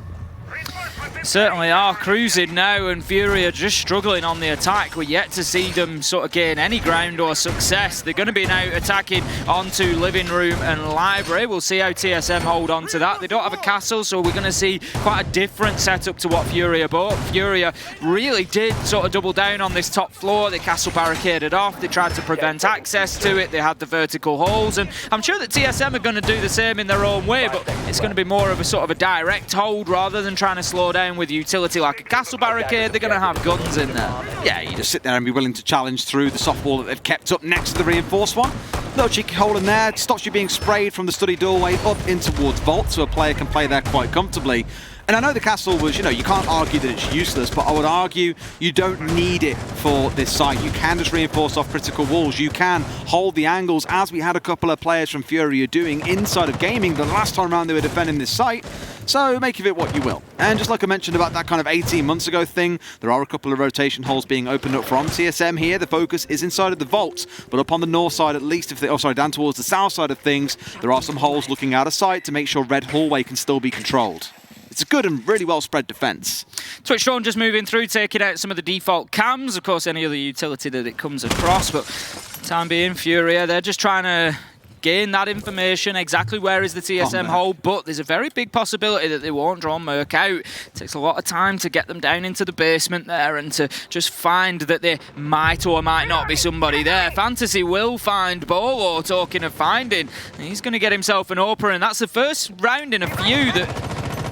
Speaker 2: Certainly are cruising now, and Furia just struggling on the attack. We're yet to see them sort of gain any ground or success. They're going to be now attacking onto living room and library. We'll see how TSM hold on to that. They don't have a castle, so we're going to see quite a different setup to what Furia bought. Furia really did sort of double down on this top floor. The castle barricaded off. They tried to prevent access to it. They had the vertical holes, and I'm sure that TSM are going to do the same in their own way, but it's going to be more of a sort of a direct hold rather than trying to slow down with utility like a castle barricade. They're going to have guns in there.
Speaker 1: Yeah, you just sit there and be willing to challenge through the soft wall that they've kept up next to the reinforced one. Little cheeky hole in there, stops you being sprayed from the study doorway up in towards Vault, so a player can play there quite comfortably. And I know the castle was, you can't argue that it's useless, but I would argue you don't need it for this site. You can just reinforce off critical walls. You can hold the angles, as we had a couple of players from Furia doing inside of gaming the last time around they were defending this site. So make of it what you will. And just like I mentioned about that kind of 18 months ago thing, there are a couple of rotation holes being opened up from TSM here. The focus is inside of the vault, but up on the north side at least, down towards the south side of things, there are some holes looking out of sight to make sure Red Hallway can still be controlled. It's a good and really well spread defense.
Speaker 2: Twitch Drone just moving through, taking out some of the default cams, of course any other utility that it comes across, but for the time being, Furia, they're just trying to gain that information, exactly where is the TSM hole, but there's a very big possibility that they won't draw Merc out. It takes a lot of time to get them down into the basement there and to just find that there might or might not be somebody there. Fantasy will find Bolo, talking of finding. He's going to get himself an opener, and that's the first round in a few that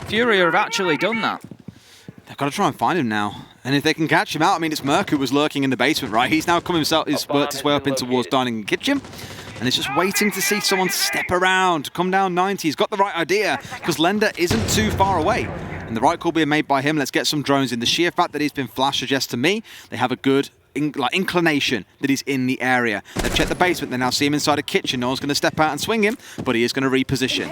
Speaker 2: Furia have actually done that.
Speaker 1: They've got to try and find him now. And if they can catch him out, I mean, it's Merc who was lurking in the basement, right? He's now he's worked his way up in towards dining and kitchen. And he's just waiting to see someone step around, come down 90. He's got the right idea, because Lender isn't too far away. And the right call being made by him. Let's get some drones in. The sheer fact that he's been flashed suggests to me they have a good inclination that he's in the area. They've checked the basement. They now see him inside a kitchen. No one's going to step out and swing him, but he is going to reposition.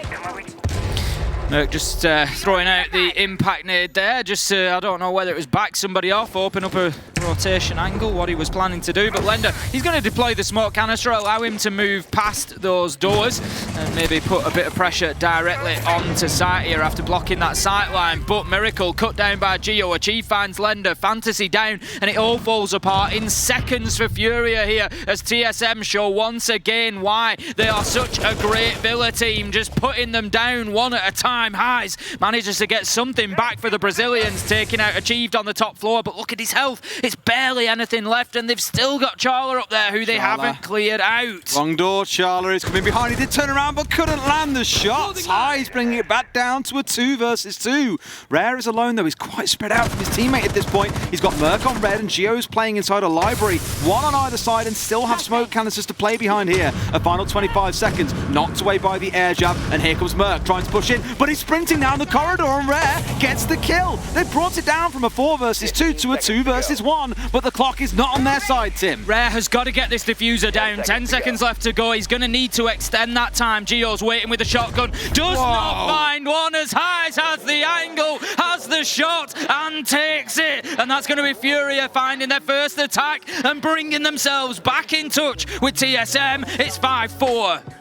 Speaker 2: Merc just throwing out the impact nade there, just I don't know whether it was back somebody off, open up a rotation angle, what he was planning to do, but Lender, he's going to deploy the smoke canister, allow him to move past those doors and maybe put a bit of pressure directly onto site here after blocking that sight line. But Miracle cut down by Geo, Achieve finds Lender, Fantasy down, and it all falls apart in seconds for Furia here as TSM show once again why they are such a great Villa team, just putting them down one at a time. Highs manages to get something back for the Brazilians, taking out Achieved on the top floor, but look at his health, it's barely anything left, and they've still got Charla up there who they haven't cleared out.
Speaker 1: Wrong door, Charla is coming behind, he did turn around but couldn't land the shots. Highs bringing it back down to a 2 versus 2. Rare is alone though, he's quite spread out from his teammate at this point. He's got Merc on red and Geo's playing inside a library, one on either side, and still have smoke canisters to play behind here. A final 25 seconds, knocked away by the air jab, and here comes Merc trying to push in, but he's sprinting down the corridor and Rare gets the kill. They brought it down from a 4 versus 2 to a 2 versus 1, but the clock is not on their side, Tim.
Speaker 2: Rare has got to get this diffuser down. 10 seconds left to go. He's going to need to extend that time. Geo's waiting with the shotgun. Does not find one as Highs has the angle, has the shot, and takes it. And that's going to be Furia finding their first attack and bringing themselves back in touch with TSM. It's 5-4.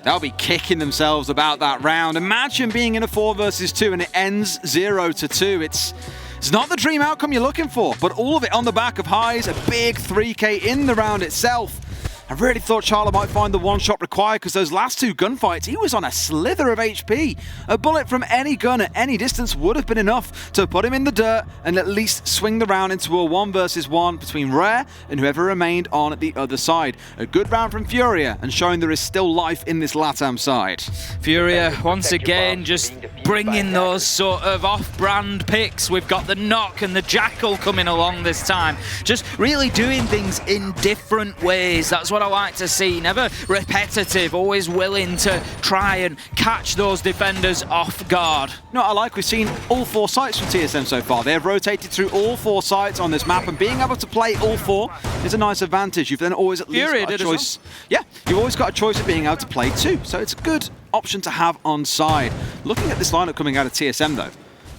Speaker 1: They'll be kicking themselves about that round. Imagine being in a 4 versus 2 and it ends 0-2. It's not the dream outcome you're looking for, but all of it on the back of Highs, a big 3K in the round itself. I really thought Charla might find the one shot required because those last 2 gunfights, he was on a slither of HP. A bullet from any gun at any distance would have been enough to put him in the dirt and at least swing the round into a 1 versus 1 between Rare and whoever remained on at the other side. A good round from Furia and showing there is still life in this LATAM side.
Speaker 2: Furia once again just bringing those sort of off-brand picks. We've got the Knock and the Jackal coming along this time. Just really doing things in different ways. That's what I like to see. Never repetitive, always willing to try and catch those defenders off guard.
Speaker 1: No, I like we've seen all 4 sites from TSM so far. They have rotated through all 4 sites on this map, and being able to play all 4 is a nice advantage. You've then always at least got a choice. Yeah, you've always got a choice of being able to play 2, so it's a good option to have on side. Looking at this lineup coming out of TSM though,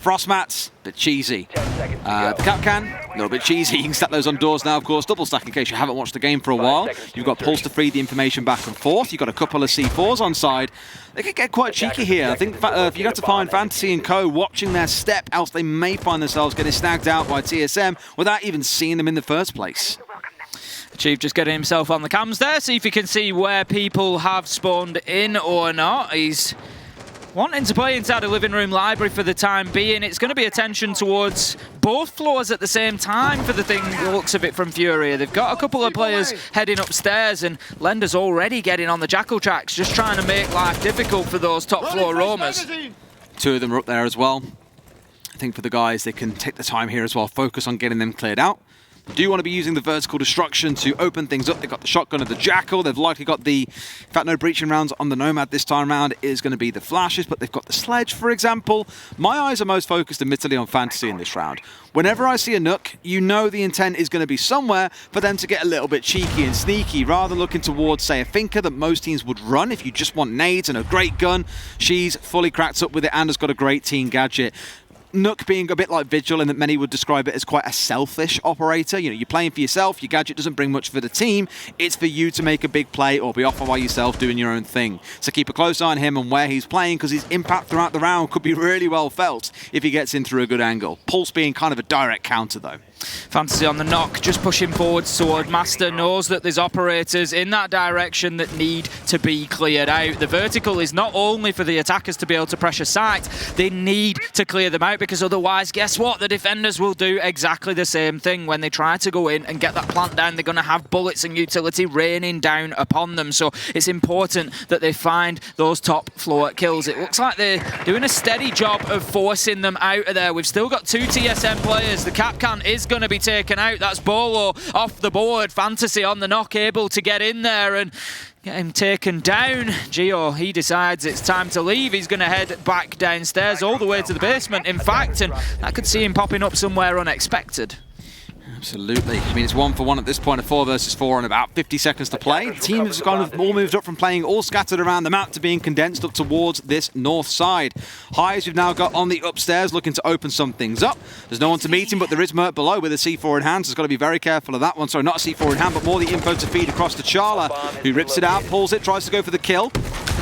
Speaker 1: Frostmats, a bit cheesy. The Capcan, a little bit cheesy. You can stack those on doors now, of course. Double stack in case you haven't watched the game for a while. You've got Pulse to feed the information back and forth. You've got a couple of C4s on side. They could get quite cheeky here. I think if you got to find Fantasy and Co watching their step, else they may find themselves getting snagged out by TSM without even seeing them in the first place.
Speaker 2: Chief just getting himself on the cams there, see if he can see where people have spawned in or not. He's wanting to play inside a living room library for the time being. It's going to be attention towards both floors at the same time for the looks of it from Furia. They've got a couple of players heading upstairs, and Lender's already getting on the Jackal tracks, just trying to make life difficult for those top floor roamers.
Speaker 1: 2 of them are up there as well. I think for the guys, they can take the time here as well, focus on getting them cleared out. Do you want to be using the vertical destruction to open things up? They've got the shotgun of the Jackal. They've likely got the, in fact, no breaching rounds on the Nomad this time around. It is going to be the flashes, but they've got the sledge, for example. My eyes are most focused, admittedly, on Fantasy in this round. Whenever I see a Nook, you know the intent is going to be somewhere for them to get a little bit cheeky and sneaky, rather than looking towards, say, a Finker that most teams would run if you just want nades and a great gun. She's fully cracked up with it and has got a great team gadget. Nook being a bit like Vigil in that many would describe it as quite a selfish operator. You know, you're playing for yourself, your gadget doesn't bring much for the team, it's for you to make a big play or be off by yourself doing your own thing. So keep a close eye on him and where he's playing, because his impact throughout the round could be really well felt if he gets in through a good angle. Pulse being kind of a direct counter though.
Speaker 2: Fantasy on the Knock, just pushing forwards toward Master, knows that there's operators in that direction that need to be cleared out. The vertical is not only for the attackers to be able to pressure sight, they need to clear them out, because otherwise, guess what? The defenders will do exactly the same thing. When they try to go in and get that plant down, they're going to have bullets and utility raining down upon them. So it's important that they find those top floor kills. It looks like they're doing a steady job of forcing them out of there. We've still got 2 TSM players. The Capcan is going to be taken out. That's Bolo off the board. Fantasy on the Knock, able to get in there and get him taken down. Geo, he decides it's time to leave. He's going to head back downstairs all the way to the basement, in fact, and I could see him popping up somewhere unexpected.
Speaker 1: Absolutely. I mean, it's 1-for-1 at this point, a 4 versus 4 and about 50 seconds to play. The team has kind of all moved up from playing all scattered around the map to being condensed up towards this north side. Highs we've now got on the upstairs looking to open some things up. There's no one to meet him, but there is Mert below with a C4 in hand, so he's got to be very careful of that one. Sorry, not a C4 in hand, but more the info to feed across to Charla, who rips it out, pulls it, tries to go for the kill.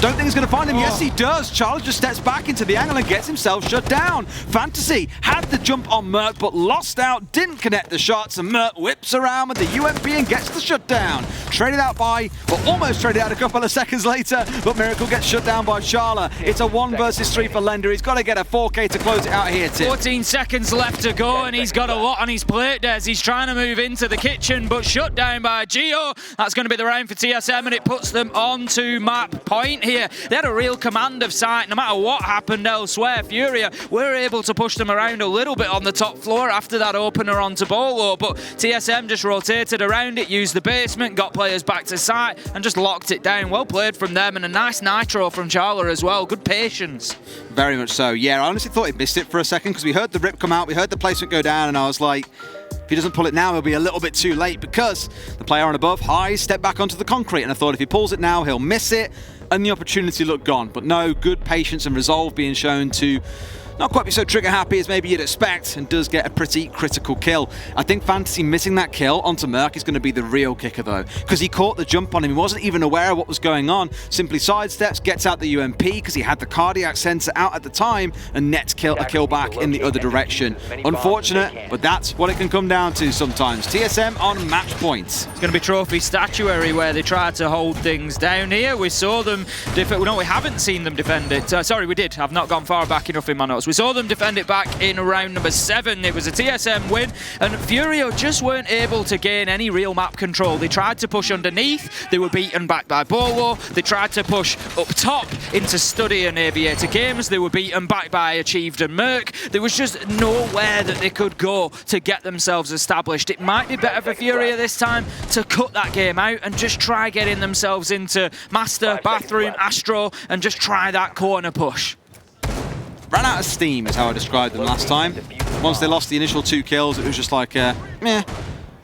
Speaker 1: Don't think he's going to find him. Yes, he does. Charla just steps back into the angle and gets himself shut down. Fantasy had the jump on Mert, but lost out, didn't connect the shots, and Mert whips around with the UMP and gets the shutdown. Traded out by, or almost traded out a couple of seconds later, but Miracle gets shut down by Charla. It's a 1 versus 3 for Lender. He's got to get a 4K to close it out here, Tim.
Speaker 2: 14 seconds left to go, and he's got a lot on his plate, Des. He's trying to move into the kitchen, but shut down by Geo. That's going to be the round for TSM, and it puts them onto map point here. They had a real command of sight, no matter what happened elsewhere. FURIA were able to push them around a little bit on the top floor after that opener onto Bolo, but TSM just rotated around it, used the basement, got players back to site, and just locked it down. Well played from them, and a nice nitro from Charla as well. Good patience.
Speaker 1: Very much so. Yeah, I honestly thought he missed it for a second because we heard the rip come out, we heard the placement go down, and I was like, if he doesn't pull it now, he'll be a little bit too late because the player on above, Highs, stepped back onto the concrete, and I thought if he pulls it now, he'll miss it, and the opportunity looked gone. But no, good patience and resolve being shown to not quite be so trigger happy as maybe you'd expect, and does get a pretty critical kill. I think Fantasy missing that kill onto Merc is going to be the real kicker though, because he caught the jump on him. He wasn't even aware of what was going on, simply sidesteps, gets out the UMP because he had the cardiac sensor out at the time, and nets a kill back in the other direction. Unfortunate, but that's what it can come down to sometimes. TSM on match points.
Speaker 2: It's going to be trophy statuary where they tried to hold things down here. We saw them no, we haven't seen them defend it. Sorry, we did. I've not gone far back enough in my notes. We saw them defend it back in round number 7. It was a TSM win, and FURIA just weren't able to gain any real map control. They tried to push underneath. They were beaten back by Bolo. They tried to push up top into Study and Aviator Games. They were beaten back by Achieved and Merc. There was just nowhere that they could go to get themselves established. It might be better for FURIA this time to cut that game out and just try getting themselves into Master, Bathroom, Astro, and just try that corner push.
Speaker 1: Ran out of steam is how I described them last time. Once they lost the initial 2 kills, it was just like, meh.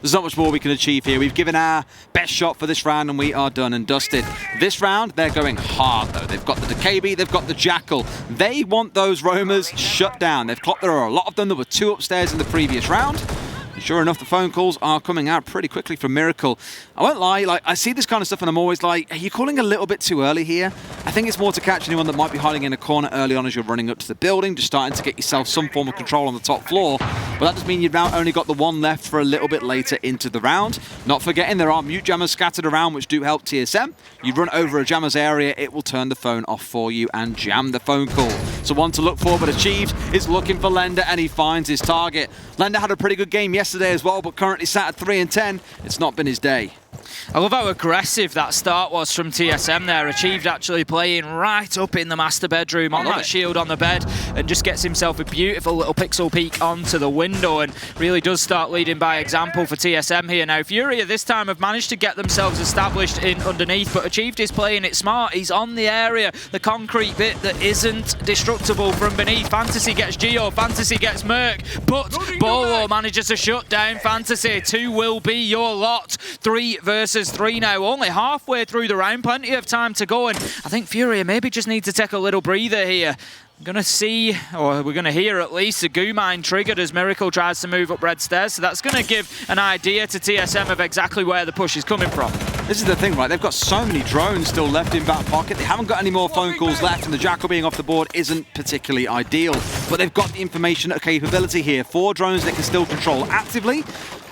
Speaker 1: There's not much more we can achieve here. We've given our best shot for this round and we are done and dusted. This round, they're going hard though. They've got the DKB, they've got the Jackal. They want those roamers shut down. They've clocked there are a lot of them. There were 2 upstairs in the previous round. Sure enough, the phone calls are coming out pretty quickly from Miracle. I won't lie, like I see this kind of stuff and I'm always like, are you calling a little bit too early here? I think it's more to catch anyone that might be hiding in a corner early on as you're running up to the building, just starting to get yourself some form of control on the top floor. But that does mean you've now only got the 1 left for a little bit later into the round. Not forgetting there are mute jammers scattered around which do help TSM. You run over a jammer's area, it will turn the phone off for you and jam the phone call. So one to look for, but Achieved is looking for Lender and he finds his target. Lender had a pretty good game yesterday as well, but currently sat at 3 and 10. It's not been his day.
Speaker 2: I love how aggressive that start was from TSM there. Achieved actually playing right up in the master bedroom on that shield on the bed and just gets himself a beautiful little pixel peek onto the window and really does start leading by example for TSM here. Now FURIA this time have managed to get themselves established in underneath, but Achieved is playing it smart. He's on the area, the concrete bit that isn't destructible from beneath. Fantasy gets Geo, Fantasy gets Merc, but Bolo manages to shut down Fantasy. 2 will be your lot. 3 versus 3 now, only halfway through the round, plenty of time to go, and I think FURIA maybe just need to take a little breather here. I'm going to see, or we're going to hear at least, a goo mine triggered as Miracle tries to move up red stairs, so that's going to give an idea to TSM of exactly where the push is coming from.
Speaker 1: This is the thing, right? They've got so many drones still left in back pocket. They haven't got any more phone calls left, and the Jackal being off the board isn't particularly ideal. But they've got the information capability here. 4 drones they can still control actively.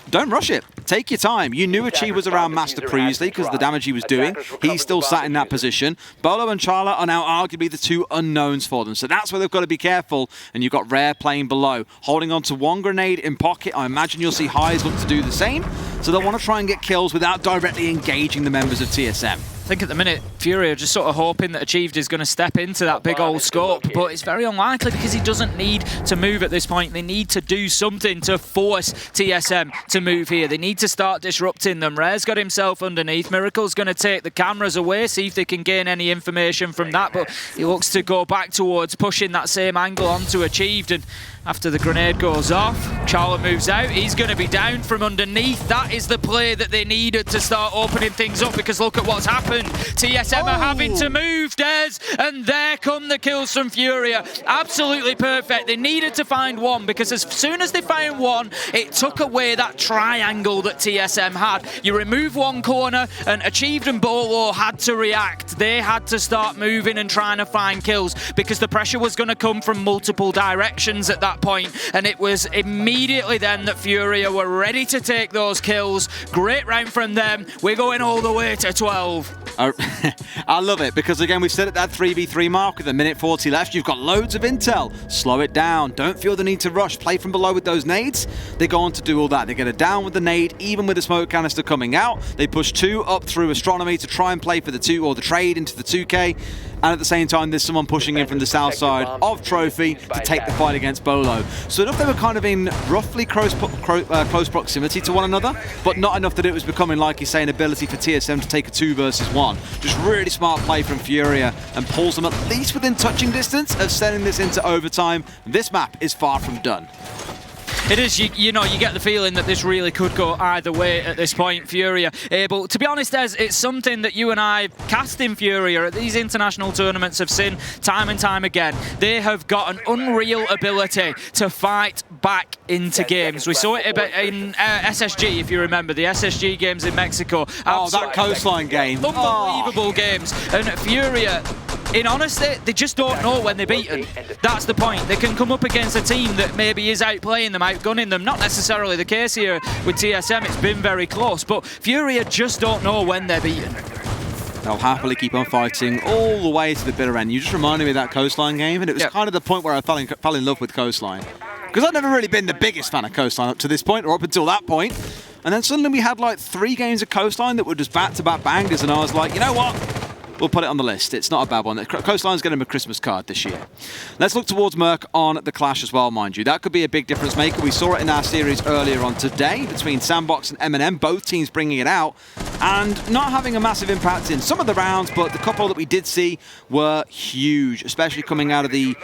Speaker 1: Don't rush it. Take your time. You knew Achieve was around Master previously because of the damage he was doing. He's still sat in that position. Bolo and Charla are now arguably the 2 unknowns for them. So that's where they've got to be careful. And you've got Rare playing below. Holding on to 1 grenade in pocket. I imagine you'll see Highs look to do the same. So they'll want to try and get kills without directly engaging the members of TSM.
Speaker 2: I think at the minute, FURIA are just sort of hoping that Achieved is going to step into that big old scope, but it's very unlikely because he doesn't need to move at this point. They need to do something to force TSM to move here. They need to start disrupting them. Rare's got himself underneath. Miracle's going to take the cameras away, see if they can gain any information from that, but he looks to go back towards pushing that same angle onto Achieved, and after the grenade goes off. Charlotte moves out. He's going to be down from underneath. That is the play that they needed to start opening things up, because look at what's happened. TSM are having to move, Des, and there come the kills from FURIA. Absolutely perfect. They needed to find one, because as soon as they found one, it took away that triangle that TSM had. You remove one corner, and Achieved and Bolo had to react. They had to start moving and trying to find kills, because the pressure was going to come from multiple directions at that point, and it was immediately then that FURIA were ready to take those kills. Great round from them. We're going all the way to 12.
Speaker 1: I love it, because again, we said at that 3v3 mark with a minute 40 left, you've got loads of intel. Slow it down. Don't feel the need to rush. Play from below with those nades. They go on to do all that. They get it down with the nade, even with the smoke canister coming out. They push 2 up through Astronomy to try and play for the 2 or the trade into the 2K. And at the same time, there's someone pushing in from the south side of Trophy to take the fight against Bolo. So enough they were kind of in roughly close proximity to one another, but not enough that it was becoming, like you say, an ability for TSM to take a 2 versus 1. Just really smart play from FURIA, and pulls them at least within touching distance of sending this into overtime. This map is far from done.
Speaker 2: It is, you know, you get the feeling that this really could go either way at this point. FURIA able, to be honest, it's something that you and I, casting FURIA at these international tournaments, have seen time and time again. They have got an unreal ability to fight back into games. We saw it in SSG, if you remember, the SSG games in Mexico.
Speaker 1: Oh, that coastline game.
Speaker 2: Unbelievable games. And FURIA, in honesty, they just don't know when they're beaten. That's the point. They can come up against a team that maybe is outplaying them, outgunning them. Not necessarily the case here with TSM. It's been very close, but FURIA just don't know when they're beaten.
Speaker 1: They'll happily keep on fighting all the way to the bitter end. You just reminded me of that coastline game, and it was kind of the point where I fell in love with coastline. Because I've never really been the biggest fan of coastline up to this point, or up until that point. And then suddenly we had like 3 games of coastline that were just back-to-back bangers, and I was like, you know what? We'll put it on the list. It's not a bad one. Coastline's getting him a Christmas card this year. Let's look towards Merc on the Clash as well, mind you. That could be a big difference maker. We saw it in our series earlier on today between Sandbox and M&M, both teams bringing it out and not having a massive impact in some of the rounds, but the couple that we did see were huge, especially coming out of the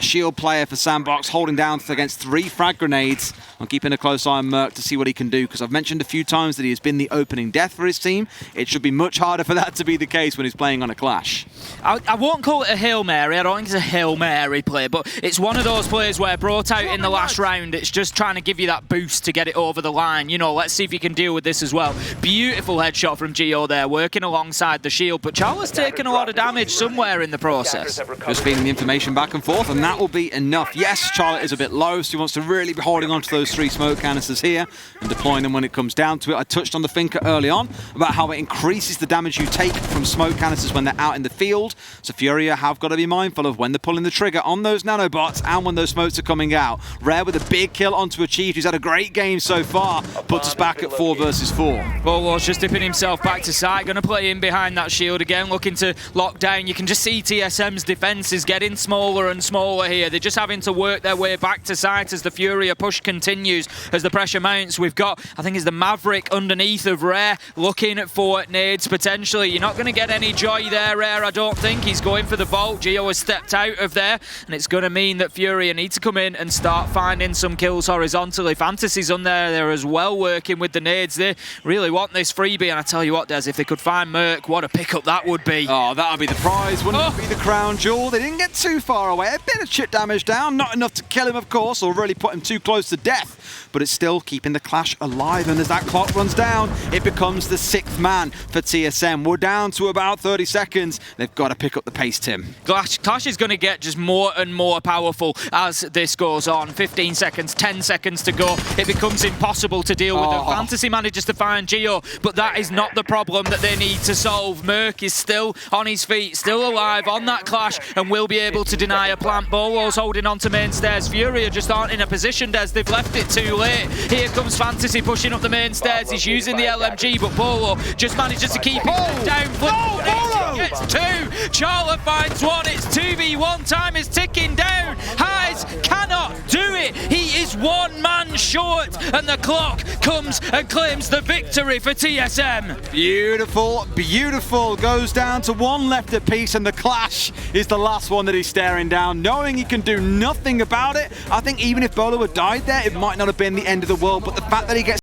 Speaker 1: shield player for Sandbox, holding down against 3 frag grenades. I'm keeping a close eye on Merc to see what he can do, because I've mentioned a few times that he has been the opening death for his team. It should be much harder for that to be the case when he's playing on a Clash.
Speaker 2: I won't call it a Hail Mary. I don't think it's a Hail Mary play, but it's one of those plays where brought out in the last round, it's just trying to give you that boost to get it over the line. You know, let's see if you can deal with this as well. Beautiful headshot from Gio there, working alongside the shield, but Charlotte's taken a lot of damage somewhere in the process.
Speaker 1: Just feeding the information back and forth, and that will be enough. Yes, Charlotte is a bit low, so he wants to really be holding on to those 3 smoke canisters here and deploying them when it comes down to it. I touched on the thinker early on about how it increases the damage you take from smoke canisters when they're out in the field. So FURIA have got to be mindful of when they're pulling the trigger on those nanobots and when those smokes are coming out. Rare with a big kill onto Achieved, who's had a great game so far, puts us back at 4 versus 4.
Speaker 2: Bolo's just dipping himself back to side, going to play in behind that shield again, looking to lock down. You can just see TSM's defense is getting smaller and smaller here. They're just having to work their way back to site as the FURIA push continues, as the pressure mounts. We've got, I think it's the Maverick underneath of Rare, looking for nades potentially. You're not going to get any joy there, Rare, I don't think. He's going for the vault. Gio has stepped out of there, and it's going to mean that FURIA need to come in and start finding some kills horizontally. Fantasy's on there as well, working with the nades. They really want this freebie, and I tell you what, Des, if they could find Merc, what a pickup that would be.
Speaker 1: Oh, that would be the prize, wouldn't it? Be the crown jewel. They didn't get too far away. A bit of chip damage down, not enough to kill him, of course, or really put him too close to death, but it's still keeping the Clash alive, and as that clock runs down, it becomes the 6th man for TSM. We're down to about 30 seconds. They've got to pick up the pace, Tim.
Speaker 2: Clash is going to get just more and more powerful as this goes on. 15 seconds, 10 seconds to go. It becomes impossible to deal with them. Fantasy manages to find Gio, but that is not the problem that they need to solve. Merc is still on his feet, still alive on that Clash, and will be able to deny a plant. Bolo's holding on to main stairs. FURIA just aren't in a position, Des. They've left it too late. Here comes Fantasy pushing up the main stairs. He's using the LMG, but Bolo just manages to keep it down. Bolo gets 2. Charlotte finds 1. It's 2v1. Time is ticking down. Highs cannot do it. He is 1 man short, and the clock comes and claims the victory for TSM. TSM.
Speaker 1: Beautiful, beautiful. Goes down to one left apiece, and the clash is the last one that he's staring down, knowing he can do nothing about it. I think even if Bolo had died there, it might not have been the end of the world, but the fact that he gets